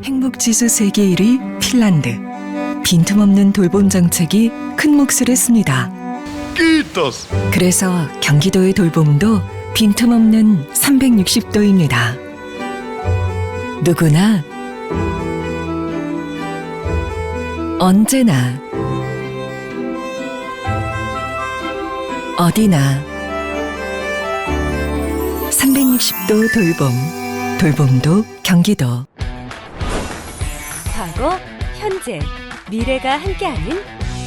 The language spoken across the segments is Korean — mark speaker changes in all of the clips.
Speaker 1: 행복지수 세계 1위 핀란드. 빈틈없는 돌봄 정책이 큰 몫을 했습니다.
Speaker 2: Kiitos!
Speaker 1: 그래서 경기도의 돌봄도 빈틈없는 360도입니다. 누구나 언제나 어디나 360도 돌봄도 경기도.
Speaker 3: 과거, 현재, 미래가 함께하는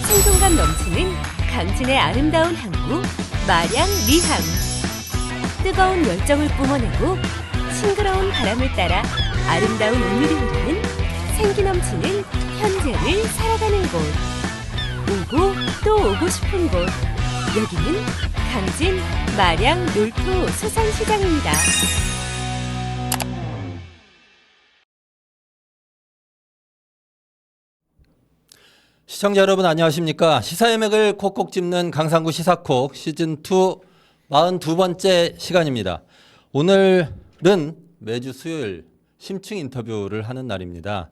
Speaker 3: 생동감 넘치는 강진의 아름다운 항구 마량 리항. 뜨거운 열정을 뿜어내고 싱그러운 바람을 따라 아름다운 우물이 흐르는 생기 넘치는 현재를 살아가는 곳. 오고 또 오고 싶은 곳. 여기는 강진 마량 놀토 수산시장입니다.
Speaker 4: 시청자 여러분 안녕하십니까? 시사의 맥을 콕콕 짚는 강상구 시사콕 시즌2 42번째 시간입니다. 오늘은 매주 수요일 심층 인터뷰를 하는 날입니다.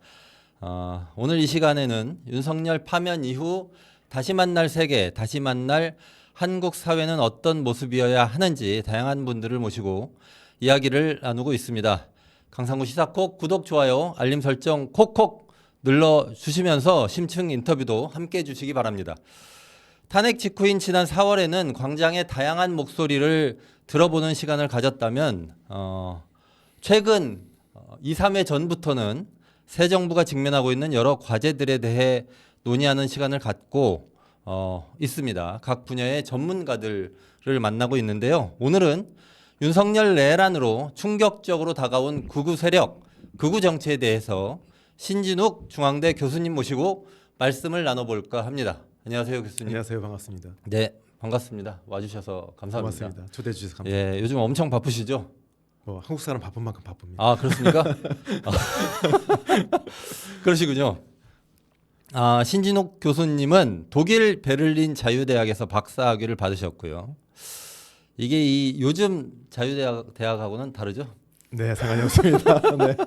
Speaker 4: 오늘 이 시간에는 윤석열 파면 이후 다시 만날 세계, 다시 만날 한국 사회는 어떤 모습이어야 하는지 다양한 분들을 모시고 이야기를 나누고 있습니다. 강상구 시사콕 구독, 좋아요, 알림 설정 콕콕 눌러주시면서 심층 인터뷰도 함께해 주시기 바랍니다. 탄핵 직후인 지난 4월에는 광장의 다양한 목소리를 들어보는 시간을 가졌다면 최근 2, 3회 전부터는 새 정부가 직면하고 있는 여러 과제들에 대해 논의하는 시간을 갖고 있습니다. 각 분야의 전문가들을 만나고 있는데요. 오늘은 윤석열 내란으로 충격적으로 다가온 극우 세력, 극우 정치에 대해서 신진욱 중앙대 교수님 모시고 말씀을 나눠볼까 합니다. 안녕하세요, 교수님.
Speaker 5: 안녕하세요, 반갑습니다.
Speaker 4: 네, 반갑습니다. 와주셔서 감사합니다.
Speaker 5: 고맙습니다. 초대해 주셔서 감사합니다.
Speaker 4: 예, 요즘 엄청 바쁘시죠?
Speaker 5: 한국 사람 바쁜 만큼 바쁩니다.
Speaker 4: 아, 그렇습니까? 그러시군요. 신진욱 교수님은 독일 베를린 자유대학에서 박사학위를 받으셨고요. 이게 이 요즘 자유대학하고는 다르죠?
Speaker 5: 네, 상관이 없습니다. 네.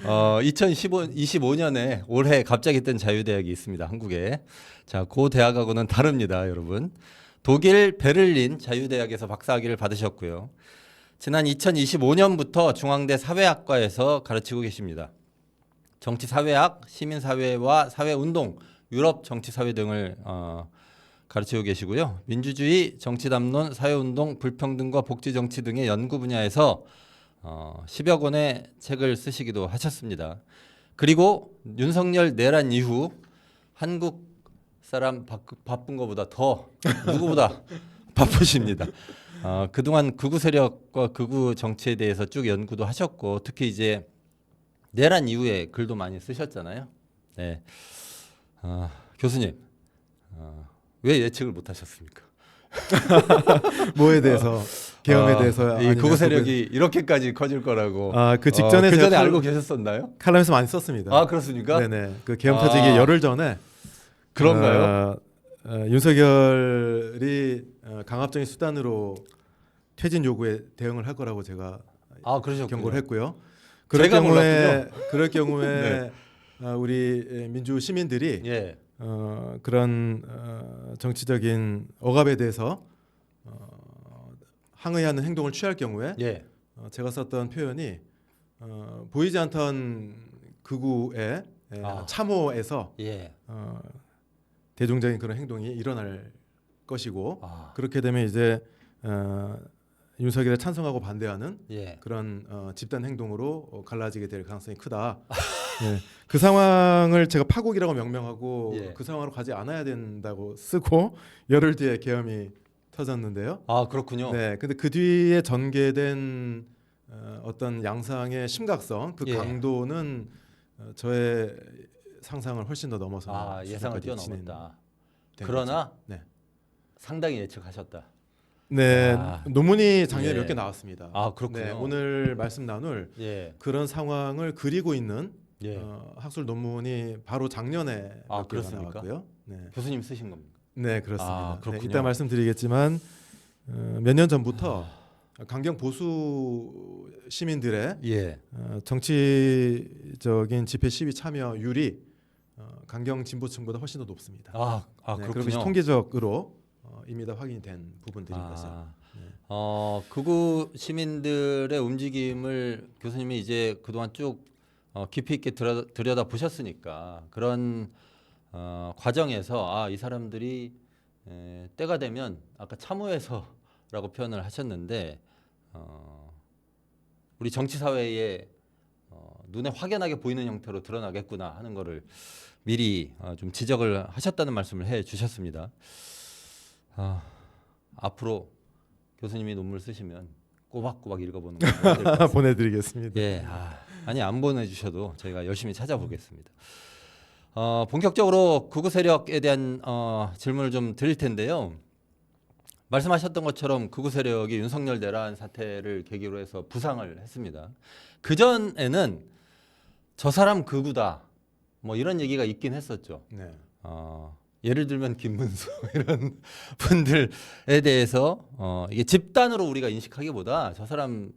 Speaker 4: 2025년에 올해 갑자기 뜬 자유대학이 있습니다, 한국에. 자, 그 대학하고는 다릅니다, 여러분. 독일 베를린 자유대학에서 박사학위를 받으셨고요. 지난 2025년부터 중앙대 사회학과에서 가르치고 계십니다. 정치사회학, 시민사회와 사회운동, 유럽 정치사회 등을 가르치고 계시고요. 민주주의, 정치담론, 사회운동, 불평등과 복지정치 등의 연구 분야에서 10여 권의 책을 쓰시기도 하셨습니다. 그리고 윤석열 내란 이후 한국 사람 바쁜 것보다 더 누구보다 바쁘십니다. 그동안 극우 세력과 극우 정치에 대해서 쭉 연구도 하셨고 특히 이제 내란 이후에 글도 많이 쓰셨잖아요. 네, 교수님 왜 예측을 못 하셨습니까?
Speaker 5: 뭐에 대해서 계엄에 대해서
Speaker 4: 이 극우 세력이 이렇게까지 커질 거라고.
Speaker 5: 그 직전에
Speaker 4: 그 전에
Speaker 5: 제가
Speaker 4: 알고 계셨었나요?
Speaker 5: 칼럼에서 많이 썼습니다.
Speaker 4: 아, 그렇습니까?
Speaker 5: 네네. 그 계엄 터지기 열흘 전에
Speaker 4: 그런가요?
Speaker 5: 윤석열이 강압적인 수단으로 퇴진 요구에 대응을 할 거라고 제가
Speaker 4: 그러셨군요.
Speaker 5: 경고를 했고요.
Speaker 4: 제가
Speaker 5: 그럴 경우에 우리 민주 시민들이
Speaker 4: 예.
Speaker 5: 그런 정치적인 억압에 대해서 항의하는 행동을 취할 경우에
Speaker 4: 예.
Speaker 5: 제가 썼던 표현이 보이지 않던 극우의 참호에서
Speaker 4: 예.
Speaker 5: 대중적인 그런 행동이 일어날 것이고 그렇게 되면 이제 윤석열에 찬성하고 반대하는
Speaker 4: 예.
Speaker 5: 그런 집단 행동으로 갈라지게 될 가능성이 크다. 네. 그 상황을 제가 파국이라고 명명하고
Speaker 4: 예.
Speaker 5: 그 상황으로 가지 않아야 된다고 쓰고 열흘 뒤에 계엄이 터졌는데요.
Speaker 4: 그렇군요.
Speaker 5: 네, 근데 그 뒤에 전개된 어떤 양상의 심각성, 그
Speaker 4: 예.
Speaker 5: 강도는 저의 상상을 훨씬 더 넘어서
Speaker 4: 예상을
Speaker 5: 수준까지
Speaker 4: 뛰어넘었다.
Speaker 5: 된
Speaker 4: 그러나
Speaker 5: 거죠. 네,
Speaker 4: 상당히 예측하셨다.
Speaker 5: 네 논문이 작년에
Speaker 4: 예.
Speaker 5: 몇 개 나왔습니다.
Speaker 4: 그렇군요.
Speaker 5: 네, 오늘 말씀 나눌
Speaker 4: 예.
Speaker 5: 그런 상황을 그리고 있는
Speaker 4: 예.
Speaker 5: 학술 논문이 바로 작년에 몇 개가
Speaker 4: 그렇습니까?
Speaker 5: 나왔고요. 네,
Speaker 4: 교수님 쓰신 겁니까?
Speaker 5: 네 그렇습니다. 네,
Speaker 4: 그렇군요.
Speaker 5: 이따 말씀드리겠지만 몇 년 전부터 강경 보수 시민들의
Speaker 4: 예.
Speaker 5: 정치적인 집회 시위 참여율이 강경 진보층보다 훨씬 더 높습니다. 네,
Speaker 4: 그렇군요.
Speaker 5: 그리고 통계적으로 이미 다 확인이 된 부분들이라서.
Speaker 4: 극우 시민들의 움직임을 교수님이 이제 그동안 쭉 깊이 있게 들여다 보셨으니까 그런 과정에서 이 사람들이 때가 되면 아까 참호에서라고 표현을 하셨는데 우리 정치 사회에 눈에 확연하게 보이는 형태로 드러나겠구나 하는 거를 미리 좀 지적을 하셨다는 말씀을 해 주셨습니다. 앞으로 교수님이 논문 쓰시면 꼬박꼬박 읽어보는 거
Speaker 5: 보내드리겠습니다.
Speaker 4: 예, 아니 안 보내주셔도 저희가 열심히 찾아보겠습니다. 본격적으로 극우 세력에 대한 질문을 좀 드릴 텐데요. 말씀하셨던 것처럼 극우 세력이 윤석열 내란 사태를 계기로 해서 부상을 했습니다. 그 전에는 저 사람 극우다 뭐 이런 얘기가 있긴 했었죠.
Speaker 5: 네.
Speaker 4: 예를 들면 김문수 이런 분들에 대해서 이게 집단으로 우리가 인식하기보다 저 사람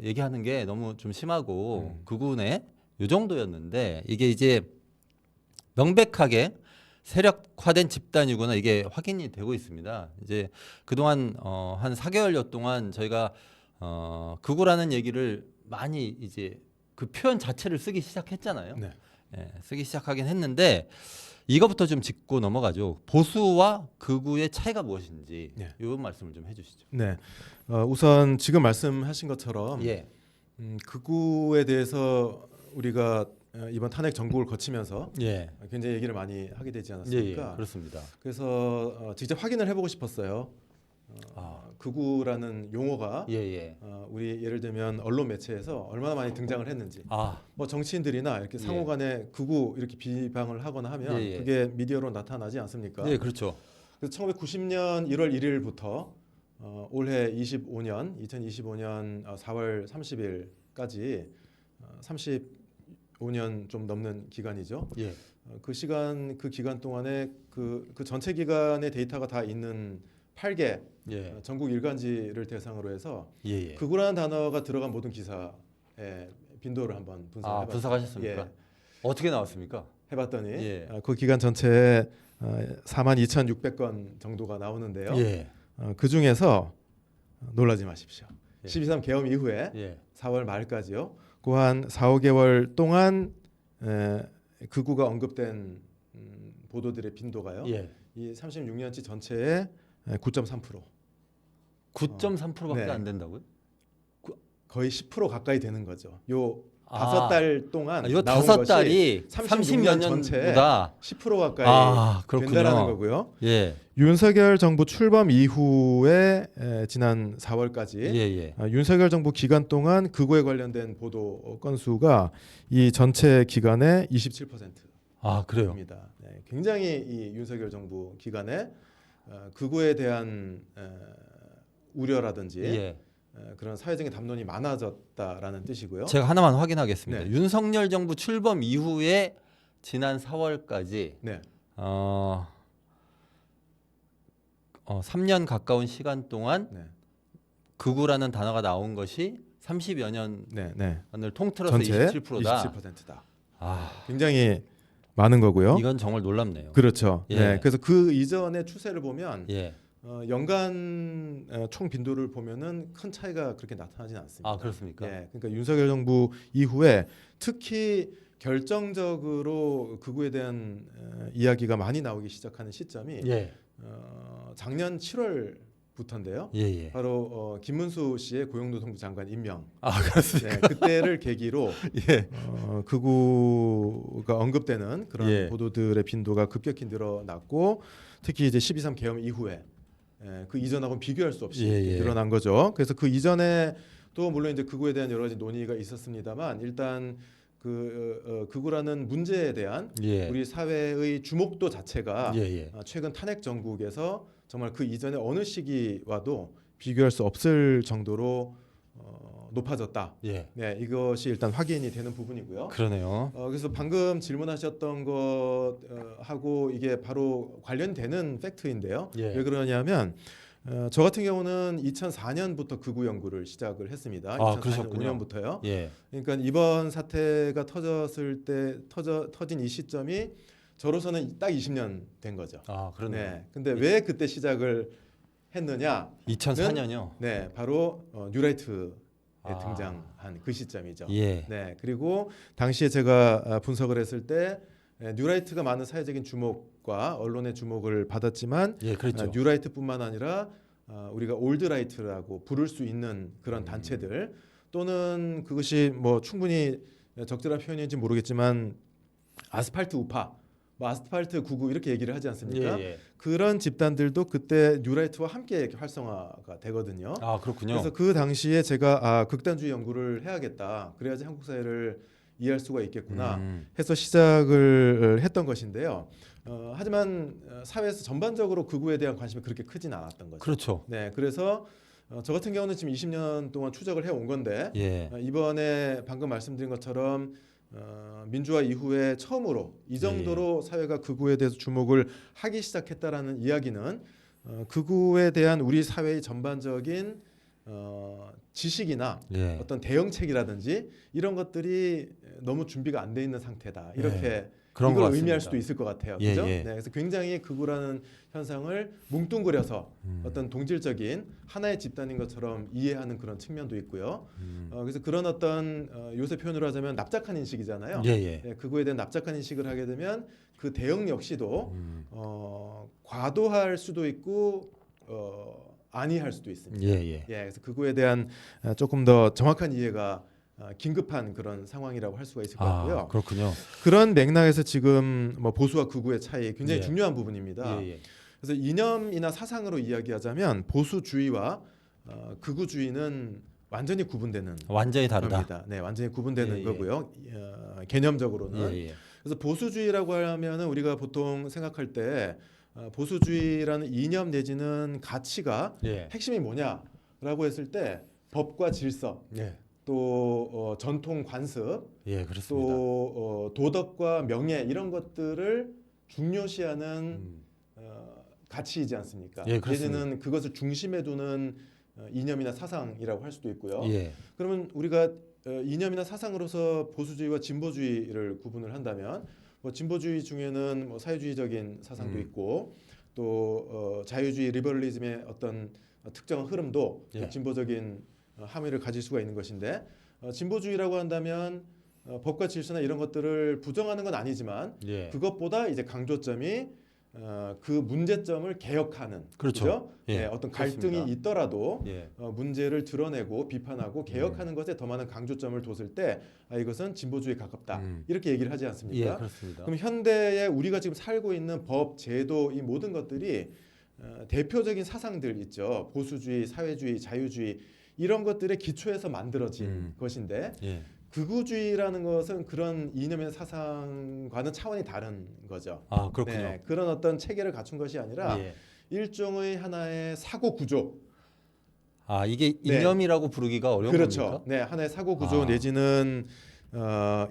Speaker 4: 얘기하는 게 너무 좀 심하고 극우네 요 정도였는데 이게 이제 명백하게 세력화된 집단이구나 이게 확인이 되고 있습니다. 이제 그동안 한 4개월여 동안 저희가 극우라는 얘기를 많이 이제 그 표현 자체를 쓰기 시작했잖아요.
Speaker 5: 네.
Speaker 4: 예, 쓰기 시작하긴 했는데 이거부터 좀 짚고 넘어가죠. 보수와 극우의 차이가 무엇인지
Speaker 5: 네.
Speaker 4: 이 말씀을 좀 해주시죠.
Speaker 5: 네. 우선 지금 말씀하신 것처럼
Speaker 4: 예,
Speaker 5: 극우에 대해서 우리가 이번 탄핵 정국을 거치면서
Speaker 4: 예,
Speaker 5: 굉장히 얘기를 많이 하게 되지
Speaker 4: 예,
Speaker 5: 않았습니까?
Speaker 4: 그렇습니다.
Speaker 5: 그래서 직접 확인을 해보고 싶었어요. 극우라는 용어가
Speaker 4: 예, 예.
Speaker 5: 우리 예를 들면 언론 매체에서 얼마나 많이 등장을 했는지. 뭐 정치인들이나 이렇게 상호간에 극우 이렇게 비방을 하거나 하면
Speaker 4: 예, 예.
Speaker 5: 그게 미디어로 나타나지 않습니까?
Speaker 4: 예, 그렇죠.
Speaker 5: 그래서 1990년 1월 1일부터 올해 2025년 4월 30일까지 35년 좀 넘는 기간이죠.
Speaker 4: 예,
Speaker 5: 그 기간 동안에 그 전체 기간의 데이터가 다 있는 8개
Speaker 4: 예,
Speaker 5: 전국 일간지를 대상으로 해서
Speaker 4: 예, 예.
Speaker 5: 극우라는 단어가 들어간 모든 기사의 빈도를 한번 분석해봤습니다.
Speaker 4: 분석하셨습니까?
Speaker 5: 예,
Speaker 4: 어떻게 나왔습니까?
Speaker 5: 해봤더니
Speaker 4: 예.
Speaker 5: 그 기간 전체에 42,600건 정도가 나오는데요.
Speaker 4: 예,
Speaker 5: 그 중에서 놀라지 마십시오.
Speaker 4: 예.
Speaker 5: 12.3 개엄 이후에
Speaker 4: 예,
Speaker 5: 4월 말까지요. 그 한 4, 5개월 동안 극우가 언급된 보도들의 빈도가요.
Speaker 4: 예.
Speaker 5: 이 36년치 전체의 9.3%.
Speaker 4: 9.3%밖에
Speaker 5: 네.
Speaker 4: 안 된다고요?
Speaker 5: 거의 10% 가까이 되는 거죠. 요 5달 동안
Speaker 4: 요
Speaker 5: 나온
Speaker 4: 5달이
Speaker 5: 것이
Speaker 4: 30년 전보다
Speaker 5: 10% 가까이
Speaker 4: 그렇군요.
Speaker 5: 된다는 거고요.
Speaker 4: 예,
Speaker 5: 윤석열 정부 출범 이후에 지난 4월까지
Speaker 4: 예, 예.
Speaker 5: 윤석열 정부 기간 동안 극우에 관련된 보도 건수가 이 전체 기간의 27%입니다.
Speaker 4: 그래요.
Speaker 5: 네, 굉장히 이 윤석열 정부 기간에 극우에 대한 우려라든지
Speaker 4: 예.
Speaker 5: 그런 사회적인 담론이 많아졌다라는 뜻이고요.
Speaker 4: 제가 하나만 확인하겠습니다.
Speaker 5: 네.
Speaker 4: 윤석열 정부 출범 이후에 지난 4월까지
Speaker 5: 네,
Speaker 4: 3년 가까운 시간 동안
Speaker 5: 네,
Speaker 4: 극우라는 단어가 나온 것이 30여 년을
Speaker 5: 네, 네.
Speaker 4: 통틀어서
Speaker 5: 전체
Speaker 4: 27%다.
Speaker 5: 27%다.
Speaker 4: 아,
Speaker 5: 굉장히 많은 거고요.
Speaker 4: 이건 정말 놀랍네요.
Speaker 5: 그렇죠.
Speaker 4: 예.
Speaker 5: 네, 그래서 그 이전의 추세를 보면
Speaker 4: 예.
Speaker 5: 연간 총 빈도를 보면은 큰 차이가 그렇게 나타나지는 않습니다.
Speaker 4: 그렇습니까?
Speaker 5: 예, 그러니까 윤석열 정부 이후에 특히 결정적으로 극우에 대한 이야기가 많이 나오기 시작하는 시점이
Speaker 4: 예.
Speaker 5: 작년 7월부터인데요.
Speaker 4: 예, 예.
Speaker 5: 바로 김문수 씨의 고용노동부 장관 임명.
Speaker 4: 그렇습니까?
Speaker 5: 네, 그때를 계기로
Speaker 4: 예.
Speaker 5: 극우가 언급되는 그런
Speaker 4: 예.
Speaker 5: 보도들의 빈도가 급격히 늘어났고 특히 이제 12.3 개엄 이후에 그 이전하고는 비교할 수 없이
Speaker 4: 예.
Speaker 5: 늘어난 거죠. 그래서 그 이전에 또 물론 이제 극우에 대한 여러 가지 논의가 있었습니다만 일단 극우라는 문제에 대한
Speaker 4: 예.
Speaker 5: 우리 사회의 주목도 자체가
Speaker 4: 예.
Speaker 5: 최근 탄핵 정국에서 정말 그 이전의 어느 시기와도 비교할 수 없을 정도로 높아졌다.
Speaker 4: 예.
Speaker 5: 네, 이것이 일단 확인이 되는 부분이고요.
Speaker 4: 그러네요.
Speaker 5: 그래서 방금 질문하셨던 것하고 이게 바로 관련되는 팩트인데요.
Speaker 4: 예.
Speaker 5: 왜 그러냐면 저 같은 경우는 2004년부터 극우 연구를 시작을 했습니다.
Speaker 4: 아,
Speaker 5: 2004년
Speaker 4: 그러셨군요.
Speaker 5: 5년부터요.
Speaker 4: 예.
Speaker 5: 그러니까 이번 사태가 터진 이 시점이 저로서는 딱 20년 된 거죠.
Speaker 4: 아, 그렇네요.
Speaker 5: 네. 근데 왜 그때 시작을 했느냐?
Speaker 4: 2004년요.
Speaker 5: 네, 바로 뉴라이트에
Speaker 4: 아.
Speaker 5: 등장한 그 시점이죠.
Speaker 4: 예.
Speaker 5: 네, 그리고 당시에 제가 분석을 했을 때 뉴라이트가 많은 사회적인 주목과 언론의 주목을 받았지만
Speaker 4: 예, 그렇죠.
Speaker 5: 뉴라이트뿐만 아니라 우리가 올드라이트라고 부를 수 있는 그런 단체들 또는 그것이 뭐 충분히 적절한 표현인지 모르겠지만 아스팔트 우파, 뭐 아스팔트 구구 이렇게 얘기를 하지 않습니까?
Speaker 4: 예, 예.
Speaker 5: 그런 집단들도 그때 뉴라이트와 함께 이렇게 활성화가 되거든요.
Speaker 4: 아, 그렇군요.
Speaker 5: 그래서 그 당시에 제가 극단주의 연구를 해야겠다. 그래야지 한국 사회를 이해할 수가 있겠구나 해서 시작을 했던 것인데요. 하지만 사회에서 전반적으로 극우에 대한 관심이 그렇게 크진 않았던 거죠.
Speaker 4: 그렇죠.
Speaker 5: 네, 그래서 저 같은 경우는 지금 20년 동안 추적을 해온 건데
Speaker 4: 예.
Speaker 5: 이번에 방금 말씀드린 것처럼 민주화 이후에 처음으로 이 정도로 사회가 극우에 대해서 주목을 하기 시작했다라는 이야기는 극우에 대한 우리 사회의 전반적인 지식이나
Speaker 4: 예.
Speaker 5: 어떤 대응책이라든지 이런 것들이 너무 준비가 안 돼 있는 상태다. 이렇게
Speaker 4: 그런 것
Speaker 5: 이걸
Speaker 4: 같습니다.
Speaker 5: 의미할 수도 있을 것 같아요.
Speaker 4: 예,
Speaker 5: 그죠?
Speaker 4: 예.
Speaker 5: 네, 그래서 굉장히 극우라는 현상을 뭉뚱그려서 어떤 동질적인 하나의 집단인 것처럼 이해하는 그런 측면도 있고요. 그래서 그런 어떤 요새 표현으로 하자면 납작한 인식이잖아요.
Speaker 4: 예, 예.
Speaker 5: 네, 극우에 대한 납작한 인식을 하게 되면 그 대응 역시도 과도할 수도 있고 아니할 수도 있습니다.
Speaker 4: 예, 예.
Speaker 5: 그래서 극우에 대한 조금 더 정확한 이해가 긴급한 그런 상황이라고 할 수가 있을 것 같고요.
Speaker 4: 아, 그렇군요.
Speaker 5: 그런 맥락에서 지금 뭐 보수와 극우의 차이 굉장히
Speaker 4: 예.
Speaker 5: 중요한 부분입니다.
Speaker 4: 예, 예.
Speaker 5: 그래서 이념이나 사상으로 이야기하자면 보수주의와 극우주의는 완전히 구분되는
Speaker 4: 완전히 다르다.
Speaker 5: 겁니다. 네, 완전히 구분되는
Speaker 4: 예, 예.
Speaker 5: 거고요. 개념적으로는.
Speaker 4: 예, 예.
Speaker 5: 그래서 보수주의라고 하면은 우리가 보통 생각할 때 보수주의라는 이념 내지는 가치가
Speaker 4: 예.
Speaker 5: 핵심이 뭐냐라고 했을 때 법과 질서,
Speaker 4: 예.
Speaker 5: 또 전통 관습,
Speaker 4: 예, 그렇습니다.
Speaker 5: 또 도덕과 명예 이런 것들을 중요시하는 가치이지 않습니까?
Speaker 4: 예, 그렇습니다.
Speaker 5: 내지는 그것을 중심에 두는 이념이나 사상이라고 할 수도 있고요.
Speaker 4: 예.
Speaker 5: 그러면 우리가 이념이나 사상으로서 보수주의와 진보주의를 구분을 한다면 뭐 진보주의 중에는 뭐 사회주의적인 사상도 있고 또 자유주의 리버럴리즘의 어떤 특정한 흐름도
Speaker 4: 예.
Speaker 5: 진보적인 함의를 가질 수가 있는 것인데 진보주의라고 한다면 법과 질서나 이런 것들을 부정하는 건 아니지만
Speaker 4: 예.
Speaker 5: 그것보다 이제 강조점이 그 문제점을 개혁하는
Speaker 4: 그렇죠.
Speaker 5: 그죠?
Speaker 4: 예,
Speaker 5: 네, 어떤 갈등이
Speaker 4: 그렇습니다.
Speaker 5: 있더라도
Speaker 4: 예.
Speaker 5: 문제를 드러내고 비판하고 개혁하는 것에 더 많은 강조점을 뒀을 때 이것은 진보주의에 가깝다 이렇게 얘기를 하지
Speaker 4: 예,
Speaker 5: 않습니까?
Speaker 4: 그렇습니다.
Speaker 5: 그럼 현대에 우리가 지금 살고 있는 법, 제도 이 모든 것들이 대표적인 사상들 있죠. 보수주의, 사회주의, 자유주의 이런 것들의 기초에서 만들어진 것인데
Speaker 4: 예.
Speaker 5: 극우주의라는 것은 그런 이념의 사상과는 차원이 다른 거죠.
Speaker 4: 아, 그렇군요.
Speaker 5: 네, 그런 어떤 체계를 갖춘 것이 아니라
Speaker 4: 예.
Speaker 5: 일종의 하나의 사고 구조.
Speaker 4: 아, 이게
Speaker 5: 네.
Speaker 4: 이념이라고 부르기가 어려운
Speaker 5: 그렇죠.
Speaker 4: 겁니까?
Speaker 5: 네, 하나의 사고 구조
Speaker 4: 아.
Speaker 5: 내지는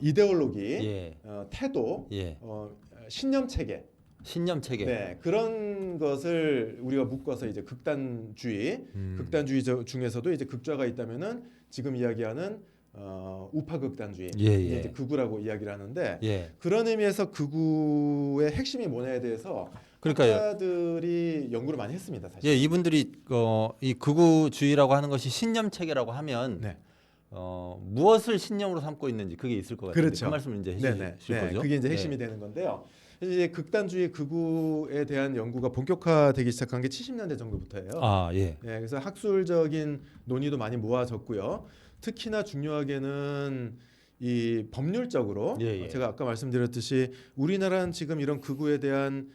Speaker 5: 이데올로기,
Speaker 4: 예.
Speaker 5: 태도,
Speaker 4: 예.
Speaker 5: 신념 체계.
Speaker 4: 신념 체계.
Speaker 5: 네, 그런 것을 우리가 묶어서 이제 극단주의, 극단주의 중에서도 이제 극좌가 있다면은 지금 이야기하는 우파 극단주의,
Speaker 4: 예, 예.
Speaker 5: 이제 극우라고 이야기를 하는데
Speaker 4: 예.
Speaker 5: 그런 의미에서 극우의 핵심이 뭐냐에 대해서
Speaker 4: 그러니까요.
Speaker 5: 학자들이 연구를 많이 했습니다, 사실.
Speaker 4: 예, 이분들이 이 극우주의라고 하는 것이 신념 체계라고 하면
Speaker 5: 네.
Speaker 4: 무엇을 신념으로 삼고 있는지 그게 있을 것 같은데
Speaker 5: 그렇죠.
Speaker 4: 그 말씀을 이제 해주실 거죠?
Speaker 5: 그게 이제 핵심이 되는 건데요. 이제 극단주의 극우에 대한 연구가 본격화되기 시작한 게 70년대 정도부터예요.
Speaker 4: 아, 예.
Speaker 5: 네, 그래서 학술적인 논의도 많이 모아졌고요. 특히나 중요하게는 이 법률적으로
Speaker 4: 예, 예.
Speaker 5: 제가 아까 말씀드렸듯이 우리나라는 지금 이런 극우에 대한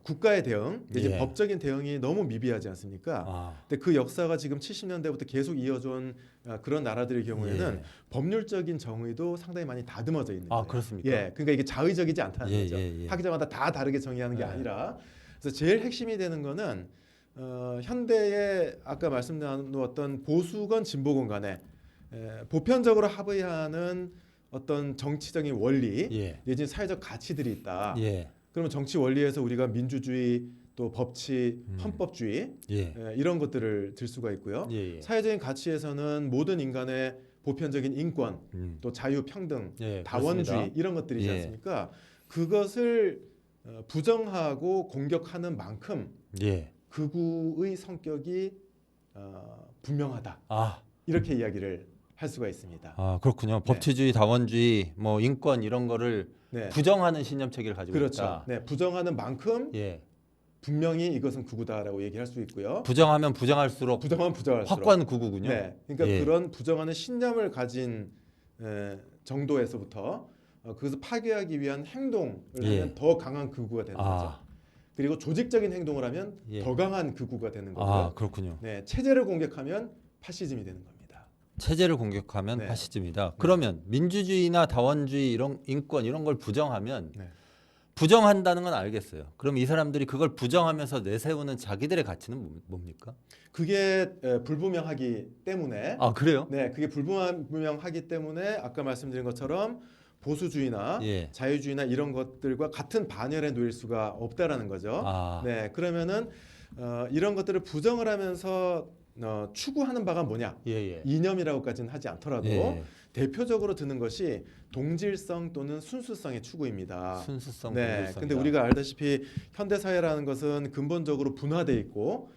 Speaker 5: 국가의 대응, 이제
Speaker 4: 예.
Speaker 5: 법적인 대응이 너무 미비하지 않습니까?
Speaker 4: 아,
Speaker 5: 근데 그 역사가 지금 70년대부터 계속 이어져온 그런 나라들의 경우에는
Speaker 4: 예.
Speaker 5: 법률적인 정의도 상당히 많이 다듬어져 있는 거예요.
Speaker 4: 아, 그렇습니까?
Speaker 5: 예, 그러니까 이게 자의적이지 않다는
Speaker 4: 예,
Speaker 5: 거죠.
Speaker 4: 예, 예.
Speaker 5: 학자마다 다 다르게 정의하는 게
Speaker 4: 예.
Speaker 5: 아니라 그래서 제일 핵심이 되는 거는 현대의 아까 말씀 나누었던 보수건 진보건 간에 보편적으로 합의하는 어떤 정치적인 원리
Speaker 4: 예.
Speaker 5: 내지는 사회적 가치들이 있다.
Speaker 4: 예.
Speaker 5: 그러면 정치 원리에서 우리가 민주주의 또 법치, 헌법주의
Speaker 4: 예.
Speaker 5: 이런 것들을 들 수가 있고요.
Speaker 4: 예. 예.
Speaker 5: 사회적인 가치에서는 모든 인간의 보편적인 인권, 또 자유, 평등,
Speaker 4: 예,
Speaker 5: 다원주의
Speaker 4: 그렇습니다.
Speaker 5: 이런 것들이지
Speaker 4: 예.
Speaker 5: 않습니까? 그것을 부정하고 공격하는 만큼
Speaker 4: 예.
Speaker 5: 극우의 성격이 분명하다.
Speaker 4: 아,
Speaker 5: 이렇게 이야기를 할 수가 있습니다.
Speaker 4: 아 그렇군요. 법치주의, 다원주의, 뭐 인권 이런 거를
Speaker 5: 네.
Speaker 4: 부정하는 신념 체계를 가지고
Speaker 5: 그렇죠.
Speaker 4: 있다.
Speaker 5: 네, 부정하는 만큼
Speaker 4: 예.
Speaker 5: 분명히 이것은 극우다라고 얘기할 수 있고요.
Speaker 4: 부정하면 부정할수록
Speaker 5: 부정하면 부정할수록
Speaker 4: 확고한 극우군요.
Speaker 5: 네, 그러니까
Speaker 4: 예.
Speaker 5: 그런 부정하는 신념을 가진 정도에서부터 그것을 파괴하기 위한 행동을
Speaker 4: 예.
Speaker 5: 하면 더 강한 극우가 되는 거죠.
Speaker 4: 아,
Speaker 5: 그리고 조직적인 행동을 하면
Speaker 4: 예.
Speaker 5: 더 강한 극우가 되는 거고요.
Speaker 4: 아 그렇군요.
Speaker 5: 네, 체제를 공격하면 파시즘이 되는 겁니다.
Speaker 4: 체제를 공격하면
Speaker 5: 네.
Speaker 4: 파시즘이다. 그러면 민주주의나 다원주의 이런 인권 이런 걸 부정하면
Speaker 5: 네.
Speaker 4: 부정한다는 건 알겠어요. 그럼 이 사람들이 그걸 부정하면서 내세우는 자기들의 가치는 뭡니까?
Speaker 5: 그게 불분명하기 때문에
Speaker 4: 아 그래요?
Speaker 5: 네, 그게 불분명하기 때문에 아까 말씀드린 것처럼 보수주의나
Speaker 4: 예.
Speaker 5: 자유주의나 이런 것들과 같은 반열에 놓일 수가 없다라는 거죠.
Speaker 4: 아,
Speaker 5: 네, 그러면은 이런 것들을 부정을 하면서 추구하는 바가 뭐냐?
Speaker 4: 예예.
Speaker 5: 이념이라고까지는 하지 않더라도
Speaker 4: 예.
Speaker 5: 대표적으로 드는 것이 동질성 또는 순수성의 추구입니다.
Speaker 4: 순수성,
Speaker 5: 네,
Speaker 4: 동질성이다.
Speaker 5: 근데 우리가 알다시피 현대 사회라는 것은 근본적으로 분화돼 있고